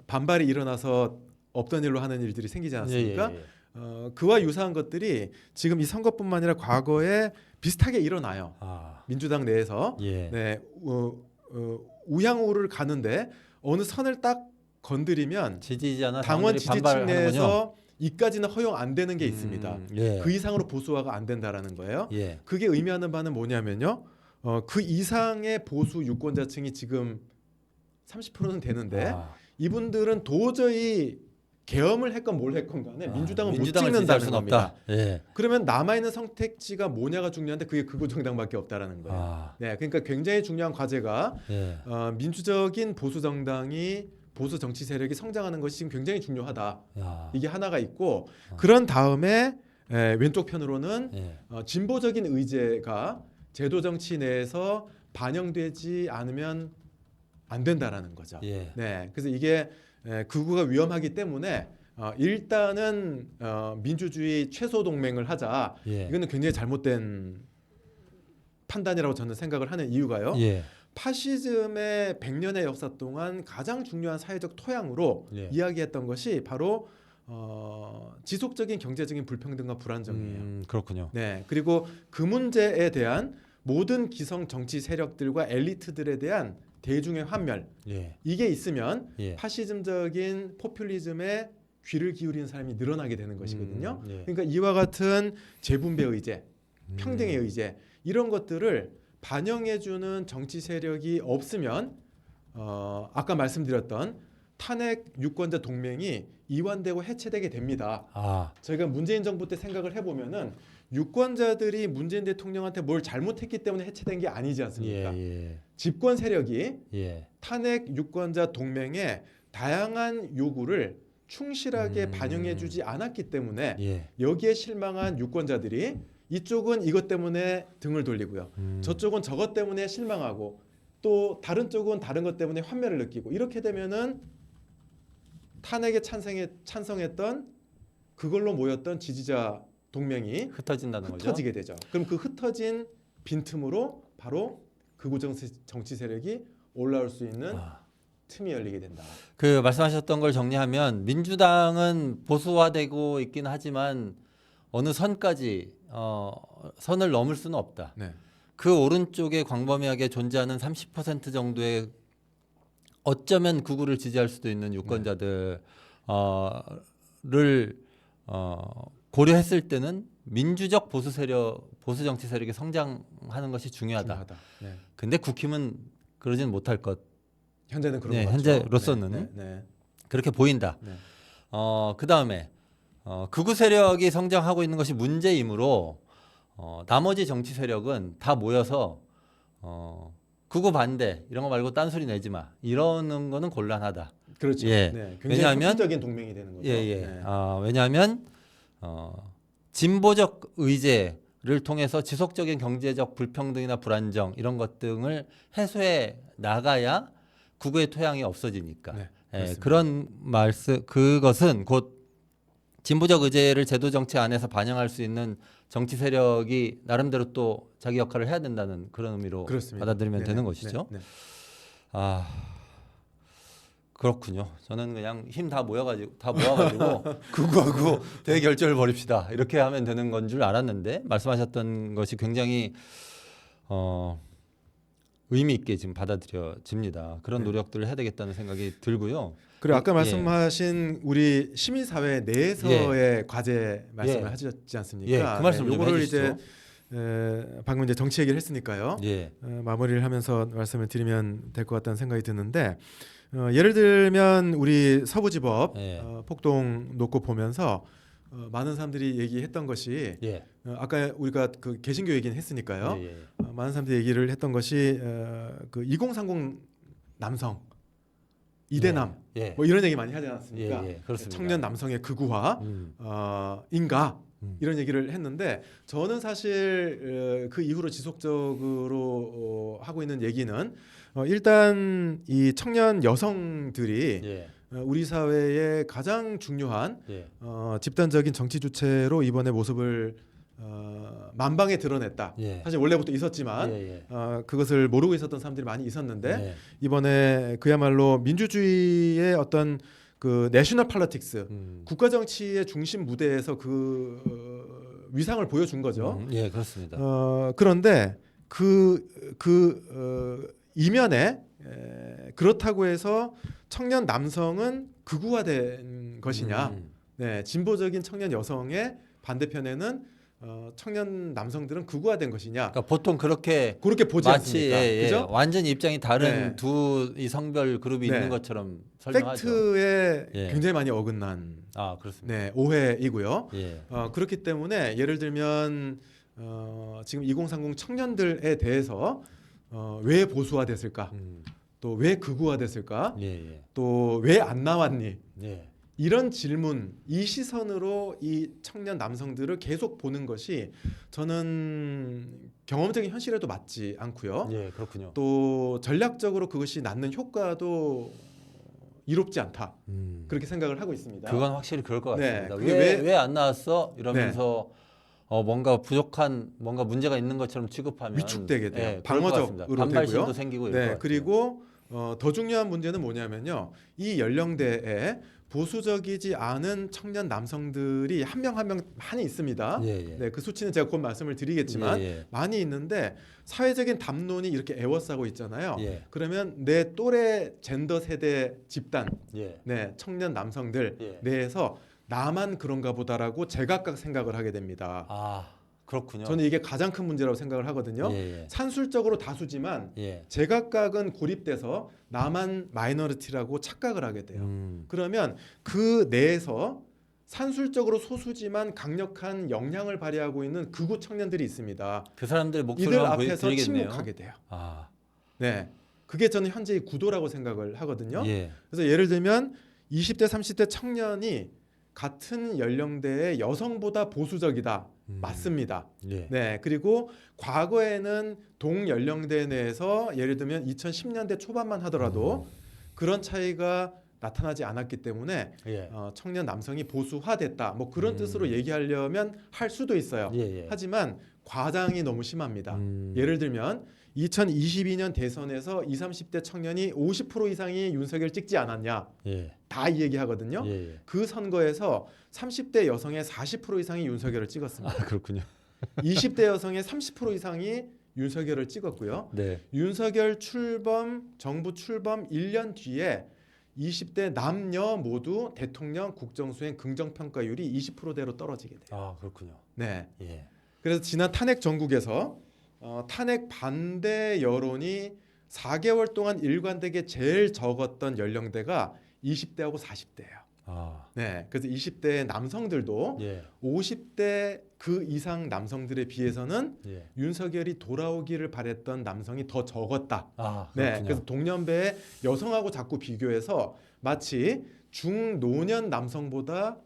Speaker 5: 반발이 일어나서 없던 일로 하는 일들이 생기지 않았습니까?
Speaker 4: 예, 예, 예.
Speaker 5: 그와 유사한 것들이 지금 이 선거뿐만 아니라 과거에 비슷하게 일어나요.
Speaker 4: 아.
Speaker 5: 민주당 내에서
Speaker 4: 예.
Speaker 5: 네, 우양우를 가는데 어느 선을 딱 건드리면
Speaker 4: 지지지 않아
Speaker 5: 당원 지지층
Speaker 4: 반발하는군요.
Speaker 5: 내에서 이까지는 허용 안 되는 게 있습니다.
Speaker 4: 예.
Speaker 5: 그 이상으로 보수화가 안 된다라는 거예요.
Speaker 4: 예.
Speaker 5: 그게 의미하는 바는 뭐냐면요. 그 이상의 보수 유권자층이 지금 30%는 되는데
Speaker 4: 아.
Speaker 5: 이분들은 도저히 계엄을 했건 뭘 했건 간에 민주당은 못
Speaker 4: 민주당을
Speaker 5: 찍는다는
Speaker 4: 지지할 수는
Speaker 5: 겁니다.
Speaker 4: 없다. 예.
Speaker 5: 그러면 남아있는 선택지가 뭐냐가 중요한데 그게 극우 정당밖에 없다라는 거예요.
Speaker 4: 아.
Speaker 5: 네, 그러니까 굉장히 중요한 과제가
Speaker 4: 예.
Speaker 5: 민주적인 보수 정당이 보수 정치 세력이 성장하는 것이 지금 굉장히 중요하다.
Speaker 4: 야.
Speaker 5: 이게 하나가 있고 그런 다음에 왼쪽 편으로는
Speaker 4: 예.
Speaker 5: 진보적인 의제가 제도 정치 내에서 반영되지 않으면 안 된다라는 거죠.
Speaker 4: 예.
Speaker 5: 네, 그래서 이게 극우가 위험하기 때문에 일단은 민주주의 최소 동맹을 하자.
Speaker 4: 예.
Speaker 5: 이거는 굉장히 잘못된 판단이라고 저는 생각을 하는 이유가요.
Speaker 4: 예.
Speaker 5: 파시즘의 100년의 역사 동안 가장 중요한 사회적 토양으로
Speaker 4: 예.
Speaker 5: 이야기했던 것이 바로 지속적인 경제적인 불평등과 불안정이에요.
Speaker 4: 그렇군요.
Speaker 5: 네, 그리고 그 문제에 대한 모든 기성 정치 세력들과 엘리트들에 대한 대중의 환멸,
Speaker 4: 예.
Speaker 5: 이게 있으면
Speaker 4: 예.
Speaker 5: 파시즘적인 포퓰리즘에 귀를 기울이는 사람이 늘어나게 되는 것이거든요.
Speaker 4: 예.
Speaker 5: 그러니까 이와 같은 재분배 의제, 평등의 의제 이런 것들을 반영해주는 정치 세력이 없으면 아까 말씀드렸던 탄핵 유권자 동맹이 이완되고 해체되게 됩니다.
Speaker 4: 아.
Speaker 5: 저희가 문재인 정부 때 생각을 해보면은 유권자들이 문재인 대통령한테 뭘 잘못했기 때문에 해체된 게 아니지 않습니까?
Speaker 4: 예.
Speaker 5: 집권 세력이
Speaker 4: 예.
Speaker 5: 탄핵 유권자 동맹의 다양한 요구를 충실하게 반영해주지 않았기 때문에
Speaker 4: 예.
Speaker 5: 여기에 실망한 유권자들이 이쪽은 이것 때문에 등을 돌리고요. 저쪽은 저것 때문에 실망하고 또 다른 쪽은 다른 것 때문에 환멸을 느끼고 이렇게 되면은 탄핵에 찬성했던 그걸로 모였던 지지자 동맹이
Speaker 4: 흩어진다는 거죠.
Speaker 5: 흩어지게 되죠. 그럼 그 흩어진 빈틈으로 바로 극우 정치 세력이 올라올 수 있는 틈이 열리게 된다.
Speaker 4: 그 말씀하셨던 걸 정리하면 민주당은 보수화되고 있긴 하지만 어느 선까지 선을 넘을 수는 없다.
Speaker 5: 네.
Speaker 4: 그 오른쪽에 광범위하게 존재하는 30% 정도의 어쩌면 극우를 지지할 수도 있는 유권자들을 고려했을 때는 민주적 보수 세력, 보수 정치 세력이 성장하는 것이 중요하다.
Speaker 5: 중요하다. 네.
Speaker 4: 근데 국힘은 그러지는 못할 것.
Speaker 5: 현재는 그런
Speaker 4: 네,
Speaker 5: 것 같죠.
Speaker 4: 현재로서는
Speaker 5: 네. 네.
Speaker 4: 그렇게 보인다.
Speaker 5: 네.
Speaker 4: 그 다음에 극우 세력이 성장하고 있는 것이 문제이므로 나머지 정치 세력은 다 모여서 극우 반대 이런 거 말고 딴소리 내지 마 이러는 거는 곤란하다.
Speaker 5: 그렇죠.
Speaker 4: 예.
Speaker 5: 네. 굉장히
Speaker 4: 왜냐하면
Speaker 5: 획기적인 동맹이 되는 거죠.
Speaker 4: 예.
Speaker 5: 네.
Speaker 4: 왜냐하면 진보적 의제를 통해서 지속적인 경제적 불평등이나 불안정 이런 것 등을 해소해 나가야 극우의 토양이 없어지니까.
Speaker 5: 네,
Speaker 4: 예,
Speaker 5: 그렇습니다.
Speaker 4: 그런 그것은 곧 진보적 의제를 제도 정치 안에서 반영할 수 있는 정치 세력이 나름대로 또 자기 역할을 해야 된다는 그런 의미로
Speaker 5: 그렇습니다.
Speaker 4: 받아들이면
Speaker 5: 네,
Speaker 4: 되는
Speaker 5: 네,
Speaker 4: 것이죠.
Speaker 5: 네, 네.
Speaker 4: 아 그렇군요. 저는 그냥 힘 다 모아가지고 극우하고 대결전을 벌입시다 이렇게 하면 되는 건 줄 알았는데 말씀하셨던 것이 굉장히 의미 있게 지금 받아들여집니다. 그런
Speaker 5: 네.
Speaker 4: 노력들을 해야 되겠다는 생각이 들고요.
Speaker 5: 그리고 아까
Speaker 4: 예.
Speaker 5: 말씀하신 우리 시민사회 내에서의 과제 말씀을
Speaker 4: 예.
Speaker 5: 하셨지 않습니까?
Speaker 4: 예, 그 말씀 좀
Speaker 5: 요거를
Speaker 4: 해주시죠.
Speaker 5: 이제 방금 이제 정치 얘기를 했으니까요.
Speaker 4: 예,
Speaker 5: 마무리를 하면서 말씀을 드리면 될 것 같다는 생각이 드는데 예를 들면 우리 서부지법
Speaker 4: 예.
Speaker 5: 폭동 놓고 보면서 많은 사람들이 얘기했던 것이
Speaker 4: 예,
Speaker 5: 아까 우리가 그 개신교 얘기는 했으니까요.
Speaker 4: 예, 예.
Speaker 5: 많은 사람들이 얘기를 했던 것이 그 2030 남성 이대남
Speaker 4: 예.
Speaker 5: 뭐 이런 얘기 많이 하지 않았습니까?
Speaker 4: 예, 예, 그렇습니다.
Speaker 5: 청년 남성의 극우화 인가 이런 얘기를 했는데 저는 사실 그 이후로 지속적으로 하고 있는 얘기는 일단 이 청년 여성들이
Speaker 4: 예,
Speaker 5: 우리 사회의 가장 중요한
Speaker 4: 예.
Speaker 5: 집단적인 정치 주체로 이번에 모습을 만방에 드러냈다.
Speaker 4: 예.
Speaker 5: 사실 원래부터 있었지만
Speaker 4: 예, 예.
Speaker 5: 그것을 모르고 있었던 사람들이 많이 있었는데
Speaker 4: 예.
Speaker 5: 이번에 그야말로 민주주의의 어떤 그 내셔널 팔러틱스 국가 정치의 중심 무대에서 그 위상을 보여준 거죠.
Speaker 4: 예, 그렇습니다.
Speaker 5: 그런데 이면에 그렇다고 해서 청년 남성은 극우화된 것이냐? 네, 진보적인 청년 여성의 반대편에는 청년 남성들은 극우화된 것이냐?
Speaker 4: 그러니까 보통 그렇게
Speaker 5: 보지
Speaker 4: 마치
Speaker 5: 않습니까?
Speaker 4: 예, 예.
Speaker 5: 그죠?
Speaker 4: 완전 입장이 다른
Speaker 5: 네.
Speaker 4: 두 이 성별 그룹이
Speaker 5: 네.
Speaker 4: 있는 것처럼 설명하죠.
Speaker 5: 팩트에
Speaker 4: 예.
Speaker 5: 굉장히 많이 어긋난
Speaker 4: 그렇습니다.
Speaker 5: 네, 오해이고요.
Speaker 4: 예.
Speaker 5: 그렇기 때문에 예를 들면 지금 2030 청년들에 대해서 왜 보수화됐을까? 또 왜 극우화됐을까?
Speaker 4: 예, 예.
Speaker 5: 또 왜 안 나왔니?
Speaker 4: 예.
Speaker 5: 이런 질문, 이 시선으로 이 청년 남성들을 계속 보는 것이 저는 경험적인 현실에도 맞지 않고요.
Speaker 4: 예, 그렇군요.
Speaker 5: 또 전략적으로 그것이 낳는 효과도 이롭지 않다. 그렇게 생각을 하고 있습니다.
Speaker 4: 그건 확실히 그럴 것
Speaker 5: 네,
Speaker 4: 같습니다.
Speaker 5: 그게
Speaker 4: 왜 안 나왔어? 이러면서 뭔가 부족한 뭔가 문제가 있는 것처럼 취급하면
Speaker 5: 위축되게 돼요.
Speaker 4: 예,
Speaker 5: 방어적으로
Speaker 4: 그럴 것 같습니다. 반발심도
Speaker 5: 되고요.
Speaker 4: 생기고 이럴 것
Speaker 5: 네,
Speaker 4: 같아요.
Speaker 5: 그리고 더 중요한 문제는 뭐냐면요. 이 연령대에 보수적이지 않은 청년 남성들이 한 명 한 명 많이 있습니다.
Speaker 4: 예, 예.
Speaker 5: 네, 그 수치는 제가 곧 말씀을 드리겠지만
Speaker 4: 예, 예.
Speaker 5: 많이 있는데 사회적인 담론이 이렇게 애워싸고 있잖아요.
Speaker 4: 예.
Speaker 5: 그러면 내 또래 젠더 세대 집단,
Speaker 4: 예.
Speaker 5: 네, 청년 남성들
Speaker 4: 예.
Speaker 5: 내에서 나만 그런가 보다라고 제각각 생각을 하게 됩니다.
Speaker 4: 그렇군요.
Speaker 5: 저는 이게 가장 큰 문제라고 생각을 하거든요.
Speaker 4: 예, 예.
Speaker 5: 산술적으로 다수지만
Speaker 4: 예.
Speaker 5: 제각각은 고립돼서 나만 마이너리티라고 착각을 하게 돼요. 그러면 그 내에서 산술적으로 소수지만 강력한 영향을 발휘하고 있는 극우 청년들이 있습니다.
Speaker 4: 그 사람들의
Speaker 5: 이들
Speaker 4: 목소리만
Speaker 5: 앞에서
Speaker 4: 보여드리겠네요.
Speaker 5: 침묵하게 돼요.
Speaker 4: 아,
Speaker 5: 네, 그게 저는 현재의 구도라고 생각을 하거든요.
Speaker 4: 예.
Speaker 5: 그래서 예를 들면 20대, 30대 청년이 같은 연령대의 여성보다 보수적이다. 맞습니다.
Speaker 4: 예.
Speaker 5: 네, 그리고 과거에는 동연령대 내에서 예를 들면 2010년대 초반만 하더라도 그런 차이가 나타나지 않았기 때문에
Speaker 4: 예.
Speaker 5: 청년 남성이 보수화됐다. 뭐 그런 뜻으로 얘기하려면 할 수도 있어요.
Speaker 4: 예, 예.
Speaker 5: 하지만 과장이 너무 심합니다. 예를 들면 2022년 대선에서 20, 30대 청년이 50% 이상이 윤석열 찍지 않았냐.
Speaker 4: 예.
Speaker 5: 다 이 얘기하거든요.
Speaker 4: 예, 예.
Speaker 5: 그 선거에서 30대 여성의 40% 이상이 윤석열을 찍었습니다.
Speaker 4: 그렇군요.
Speaker 5: 20대 여성의 30% 이상이 윤석열을 찍었고요.
Speaker 4: 네.
Speaker 5: 윤석열 정부 출범 1년 뒤에 20대 남녀 모두 대통령 국정수행 긍정평가율이 20%대로 떨어지게 돼요.
Speaker 4: 아 그렇군요.
Speaker 5: 네.
Speaker 4: 예.
Speaker 5: 그래서 지난 탄핵 전국에서 탄핵 반대 여론이 4개월 동안 일관되게 제일 적었던 연령대가 20대하고 40대예요.
Speaker 4: 아
Speaker 5: 네, 그래서 20대 남성들도
Speaker 4: 예.
Speaker 5: 50대 그 이상 남성들에 비해서는
Speaker 4: 예.
Speaker 5: 윤석열이 돌아오기를 바랬던 남성이 더 적었다.
Speaker 4: 아
Speaker 5: 네,
Speaker 4: 그렇군요.
Speaker 5: 그래서 동년배의 여성하고 자꾸 비교해서 마치 중노년 남성보다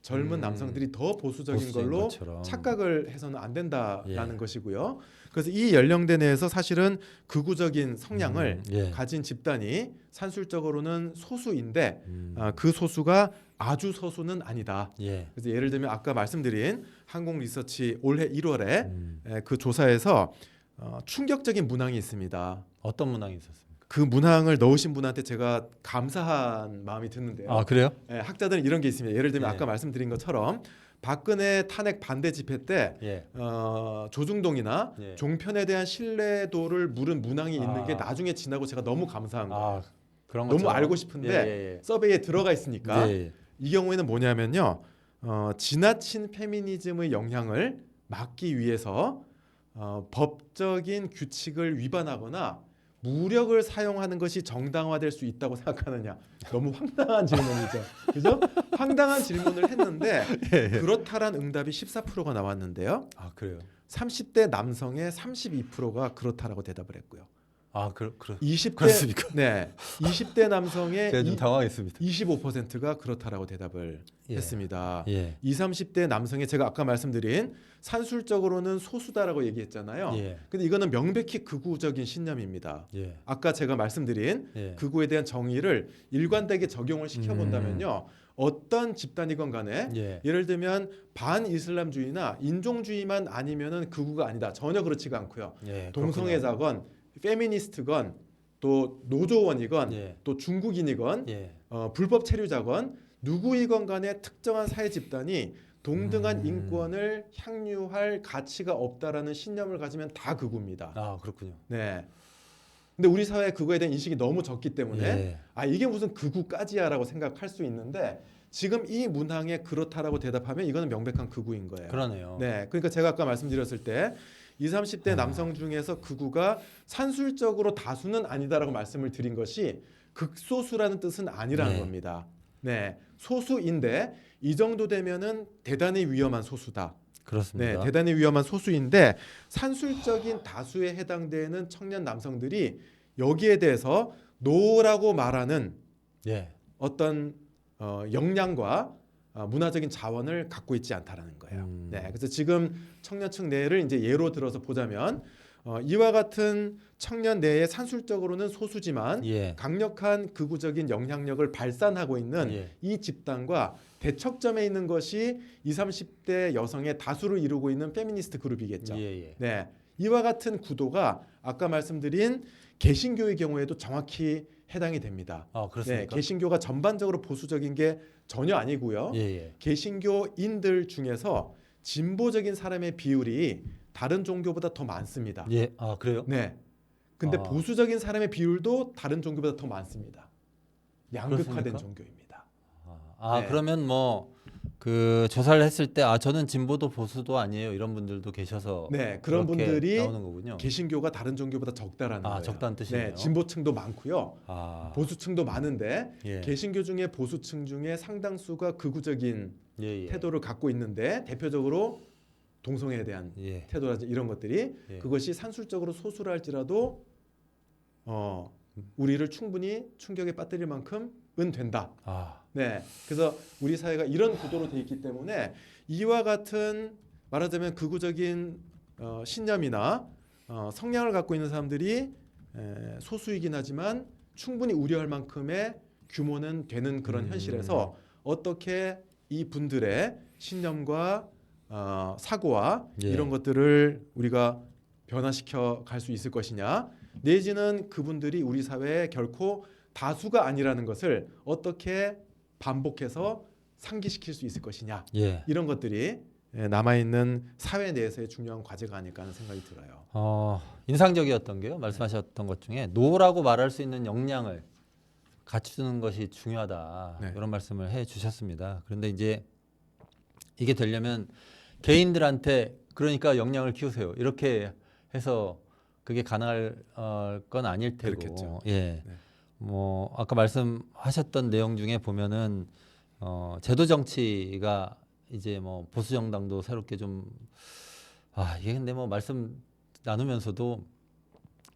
Speaker 5: 젊은 남성들이 더 보수적인
Speaker 4: 보수적인
Speaker 5: 걸로
Speaker 4: 것처럼.
Speaker 5: 착각을 해서는 안 된다라는
Speaker 4: 예.
Speaker 5: 것이고요. 그래서 이 연령대 내에서 사실은 극우적인 성향을
Speaker 4: 예.
Speaker 5: 가진 집단이 산술적으로는 소수인데
Speaker 4: 음.
Speaker 5: 그 소수가 아주 소수는 아니다.
Speaker 4: 예.
Speaker 5: 그래서 예를 들면 아까 말씀드린 한국리서치 올해 1월에
Speaker 4: 음.
Speaker 5: 그 조사에서 충격적인 문항이 있습니다.
Speaker 4: 어떤 문항이 있었습니까?
Speaker 5: 그 문항을 넣으신 분한테 제가 감사한 마음이 드는데요.
Speaker 4: 아 그래요?
Speaker 5: 학자들은 이런 게 있습니다. 예를 들면
Speaker 4: 예.
Speaker 5: 아까 말씀드린 것처럼 박근혜 탄핵 반대 집회 때
Speaker 4: 예.
Speaker 5: 조중동이나
Speaker 4: 예.
Speaker 5: 종편에 대한 신뢰도를 물은 문항이 있는
Speaker 4: 아.
Speaker 5: 게 나중에 지나고 제가 너무 감사한 거예요.
Speaker 4: 아 그런
Speaker 5: 너무
Speaker 4: 것처럼?
Speaker 5: 알고 싶은데
Speaker 4: 예, 예,
Speaker 5: 서베이에 들어가 있으니까
Speaker 4: 예. 예.
Speaker 5: 이 경우에는 뭐냐면요. 지나친 페미니즘의 영향을 막기 위해서 법적인 규칙을 위반하거나 무력을 사용하는 것이 정당화될 수 있다고 생각하느냐. 너무 황당한 질문이죠. 그죠? 황당한 질문을 했는데 그렇다란 응답이 14%가 나왔는데요.
Speaker 4: 아 그래요?
Speaker 5: 30대 남성의 32%가 그렇다라고 대답을 했고요.
Speaker 4: 아
Speaker 5: 20대
Speaker 4: 그렇습니까?
Speaker 5: 네. 20대 남성의
Speaker 4: 제가 좀 당황했습니다.
Speaker 5: 25%가 그렇다라고 대답을
Speaker 4: 예.
Speaker 5: 했습니다.
Speaker 4: 예.
Speaker 5: 20, 30대 남성의 제가 아까 말씀드린 산술적으로는 소수다라고 얘기했잖아요.
Speaker 4: 예.
Speaker 5: 근데 이거는 명백히 극우적인 신념입니다.
Speaker 4: 예.
Speaker 5: 아까 제가 말씀드린
Speaker 4: 예.
Speaker 5: 극우에 대한 정의를 일관되게 적용을 시켜본다면요. 어떤 집단이건 간에
Speaker 4: 예.
Speaker 5: 예를 들면 반이슬람주의나 인종주의만 아니면은 극우가 아니다. 전혀 그렇지가 않고요.
Speaker 4: 예.
Speaker 5: 동성애자건 페미니스트건 또 노조원이건
Speaker 4: 예.
Speaker 5: 또 중국인이건
Speaker 4: 예.
Speaker 5: 불법 체류자건 누구이건 간에 특정한 사회 집단이 동등한 인권을 향유할 가치가 없다라는 신념을 가지면 다 극우입니다.
Speaker 4: 아 그렇군요.
Speaker 5: 네. 근데 우리 사회 그거에 대한 인식이 너무 적기 때문에
Speaker 4: 예.
Speaker 5: 이게 무슨 극우까지야라고 생각할 수 있는데 지금 이 문항에 그렇다라고 대답하면 이거는 명백한 극우인 거예요.
Speaker 4: 그러네요.
Speaker 5: 네. 그러니까 제가 아까 말씀드렸을 때 20, 30대 남성 중에서 극우가 산술적으로 다수는 아니다라고 말씀을 드린 것이 극소수라는 뜻은 아니라는
Speaker 4: 네.
Speaker 5: 겁니다. 네. 소수인데 이 정도 되면은 대단히 위험한 소수다.
Speaker 4: 그렇습니다.
Speaker 5: 네, 대단히 위험한 소수인데 산술적인 다수에 해당되는 청년 남성들이 여기에 대해서 노라고 말하는
Speaker 4: 예.
Speaker 5: 어떤 역량과 문화적인 자원을 갖고 있지 않다라는 거예요. 네, 그래서 지금 청년층 내를 이제 예로 들어서 보자면 이와 같은 청년 내에 산술적으로는 소수지만
Speaker 4: 예.
Speaker 5: 강력한 극우적인 영향력을 발산하고 있는
Speaker 4: 예.
Speaker 5: 이 집단과 대척점에 있는 것이 20, 30대 여성의 다수를 이루고 있는 페미니스트 그룹이겠죠.
Speaker 4: 예. 예.
Speaker 5: 네, 이와 같은 구도가 아까 말씀드린 개신교의 경우에도 정확히 해당이 됩니다.
Speaker 4: 아
Speaker 5: 네,
Speaker 4: 그렇습니까?
Speaker 5: 개신교가 전반적으로 보수적인 게 전혀 아니고요.
Speaker 4: 예. 예.
Speaker 5: 개신교인들 중에서 진보적인 사람의 비율이 다른 종교보다 더 많습니다.
Speaker 4: 예. 아 그래요?
Speaker 5: 네. 근데
Speaker 4: 아.
Speaker 5: 보수적인 사람의 비율도 다른 종교보다 더 많습니다. 양극화된
Speaker 4: 그렇습니까?
Speaker 5: 종교입니다.
Speaker 4: 아
Speaker 5: 네.
Speaker 4: 그러면 뭐 그 조사를 했을 때 저는 진보도 보수도 아니에요 이런 분들도 계셔서
Speaker 5: 네, 그런
Speaker 4: 그렇게
Speaker 5: 분들이
Speaker 4: 나오는 거군요.
Speaker 5: 개신교가 다른 종교보다 적다라는 거예요.
Speaker 4: 적다는 뜻이네요.
Speaker 5: 네, 진보층도 많고요.
Speaker 4: 아
Speaker 5: 보수층도 많은데
Speaker 4: 예.
Speaker 5: 개신교 중에 보수층 중에 상당수가 극우적인
Speaker 4: 예. 예.
Speaker 5: 태도를 갖고 있는데 대표적으로 동성애에 대한
Speaker 4: 예.
Speaker 5: 태도라든지 이런 것들이
Speaker 4: 예.
Speaker 5: 그것이 산술적으로 소수라 할지라도 우리를 충분히 충격에 빠뜨릴 만큼은 된다.
Speaker 4: 아
Speaker 5: 네, 그래서 우리 사회가 이런 구도로 돼 있기 때문에 이와 같은 말하자면 극우적인 신념이나 성향을 갖고 있는 사람들이 소수이긴 하지만 충분히 우려할 만큼의 규모는 되는 그런 현실에서 어떻게 이 분들의 신념과 사고와
Speaker 4: 예.
Speaker 5: 이런 것들을 우리가 변화시켜 갈 수 있을 것이냐, 내지는 그분들이 우리 사회에 결코 다수가 아니라는 것을 어떻게 반복해서 상기시킬 수 있을 것이냐,
Speaker 4: 예.
Speaker 5: 이런 것들이 남아 있는 사회 내에서의 중요한 과제가 아닐까 하는 생각이 들어요.
Speaker 4: 인상적이었던 게요. 말씀하셨던 것 중에 노라고 말할 수 있는 역량을 갖추는 것이 중요하다.
Speaker 5: 네.
Speaker 4: 이런 말씀을 해 주셨습니다. 그런데 이제 이게 되려면 개인들한테 그러니까 역량을 키우세요. 이렇게 해서 그게 가능할 건 아닐 테고.
Speaker 5: 그렇겠죠.
Speaker 4: 예.
Speaker 5: 네.
Speaker 4: 뭐 아까 말씀하셨던 내용 중에 보면은 제도 정치가 이제 뭐 보수 정당도 새롭게 좀 이게 근데 뭐 말씀 나누면서도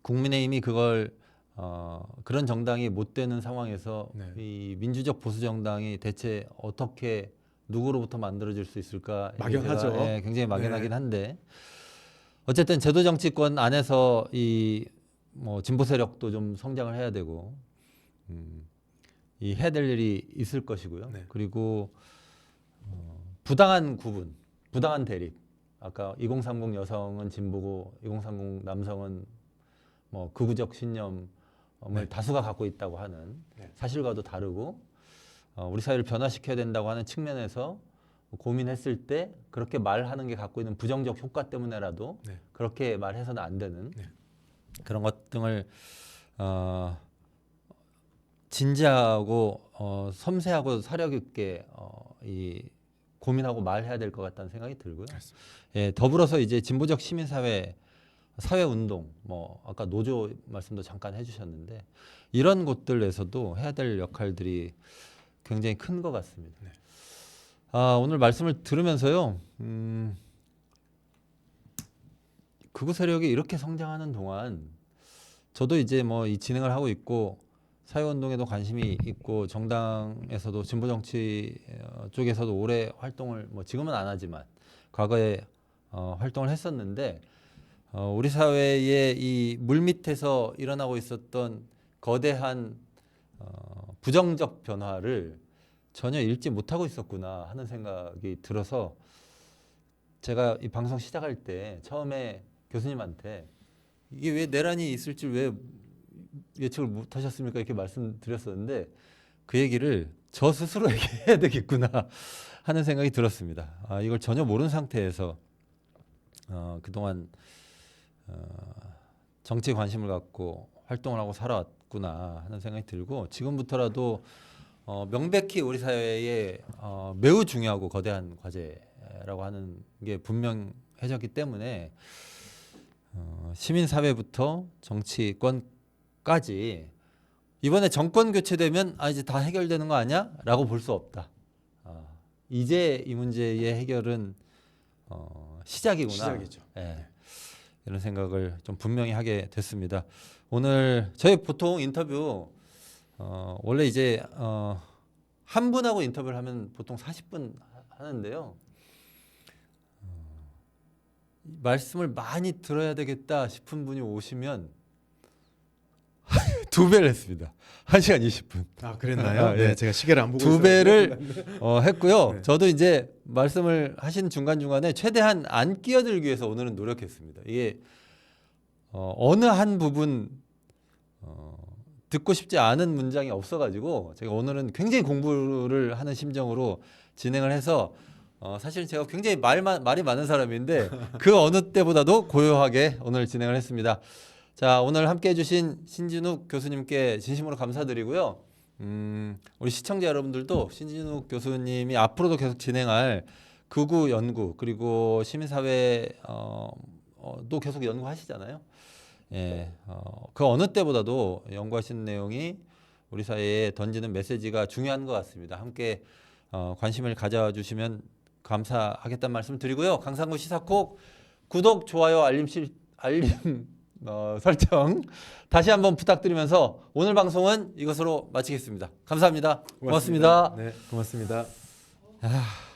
Speaker 4: 국민의힘이 그걸 그런 정당이 못 되는 상황에서
Speaker 5: 네.
Speaker 4: 이 민주적 보수 정당이 대체 어떻게 누구로부터 만들어질 수 있을까? 이게
Speaker 5: 막연하죠.
Speaker 4: 제가, 굉장히 막연하긴
Speaker 5: 네.
Speaker 4: 한데 어쨌든 제도 정치권 안에서 이 뭐 진보 세력도 좀 성장을 해야 되고 이 해야 될 일이 있을 것이고요.
Speaker 5: 네.
Speaker 4: 그리고 부당한 구분, 부당한 대립. 아까 2030 여성은 진보고 2030 남성은 뭐 극우적 신념을
Speaker 5: 네.
Speaker 4: 다수가 갖고 있다고 하는
Speaker 5: 네.
Speaker 4: 사실과도 다르고 우리 사회를 변화시켜야 된다고 하는 측면에서 고민했을 때 그렇게 말하는 게 갖고 있는 부정적 효과 때문에라도
Speaker 5: 네.
Speaker 4: 그렇게 말해서는 안 되는
Speaker 5: 네.
Speaker 4: 그런 것 등을 진지하고 섬세하고 사력 있게 이 고민하고 말해야 될 것 같다는 생각이 들고요.
Speaker 5: 그렇습니다.
Speaker 4: 예, 더불어서 이제 진보적 시민사회 사회운동, 뭐 아까 노조 말씀도 잠깐 해주셨는데 이런 곳들에서도 해야 될 역할들이 굉장히 큰 것 같습니다.
Speaker 5: 네.
Speaker 4: 오늘 말씀을 들으면서요, 극우 세력이 이렇게 성장하는 동안 저도 이제 뭐 이 진행을 하고 있고 사회운동에도 관심이 있고 정당에서도 진보 정치 쪽에서도 오래 활동을 뭐 지금은 안 하지만 과거에 활동을 했었는데 우리 사회의 이 물밑에서 일어나고 있었던 거대한 부정적 변화를 전혀 읽지 못하고 있었구나 하는 생각이 들어서 제가 이 방송 시작할 때 처음에 교수님한테 이게 왜 내란이 있을 줄 왜 예측을 못 하셨습니까? 이렇게 말씀드렸었는데 그 얘기를 저 스스로에게 해야 되겠구나 하는 생각이 들었습니다. 이걸 전혀 모르는 상태에서 그동안 정치에 관심을 갖고 활동을 하고 살아왔구나 하는 생각이 들고 지금부터라도 명백히 우리 사회에 매우 중요하고 거대한 과제라고 하는 게 분명해졌기 때문에 시민사회부터 정치권까지 이번에 정권 교체되면 이제 다 해결되는 거 아니야? 라고 볼 수 없다. 이제 이 문제의 해결은 시작이구나.
Speaker 5: 시작이죠.
Speaker 4: 예. 이런 생각을 좀 분명히 하게 됐습니다. 오늘 저희 보통 인터뷰 원래 이제 한 분하고 인터뷰를 하면 보통 40분 하는데요. 말씀을 많이 들어야 되겠다 싶은 분이 오시면 2배를 했습니다. 1시간 20분.
Speaker 5: 그랬나요?
Speaker 4: 네.
Speaker 5: 네, 제가 시계를 안 보고
Speaker 4: 2배를 했고요.
Speaker 5: 네.
Speaker 4: 저도 이제 말씀을 하신 중간중간에 최대한 안 끼어들기 위해서 오늘은 노력했습니다. 이게 어느 한 부분 듣고 싶지 않은 문장이 없어가지고 제가 오늘은 굉장히 공부를 하는 심정으로 진행을 해서 사실 제가 굉장히 말이 많은 사람인데 그 어느 때보다도 고요하게 오늘 진행을 했습니다. 자, 오늘 함께 해주신 신진욱 교수님께 진심으로 감사드리고요. 우리 시청자 여러분들도 신진욱 교수님이 앞으로도 계속 진행할 극우 연구 그리고 시민사회 또 계속 연구하시잖아요. 예, 그 어느 때보다도 연구하신 내용이 우리 사회에 던지는 메시지가 중요한 것 같습니다. 함께 관심을 가져주시면 감사하겠다는 말씀 드리고요. 강상구 시사콕 구독, 좋아요, 알림 설정 다시 한번 부탁드리면서 오늘 방송은 이것으로 마치겠습니다. 감사합니다. 고맙습니다.
Speaker 5: 네, 고맙습니다.
Speaker 4: 아.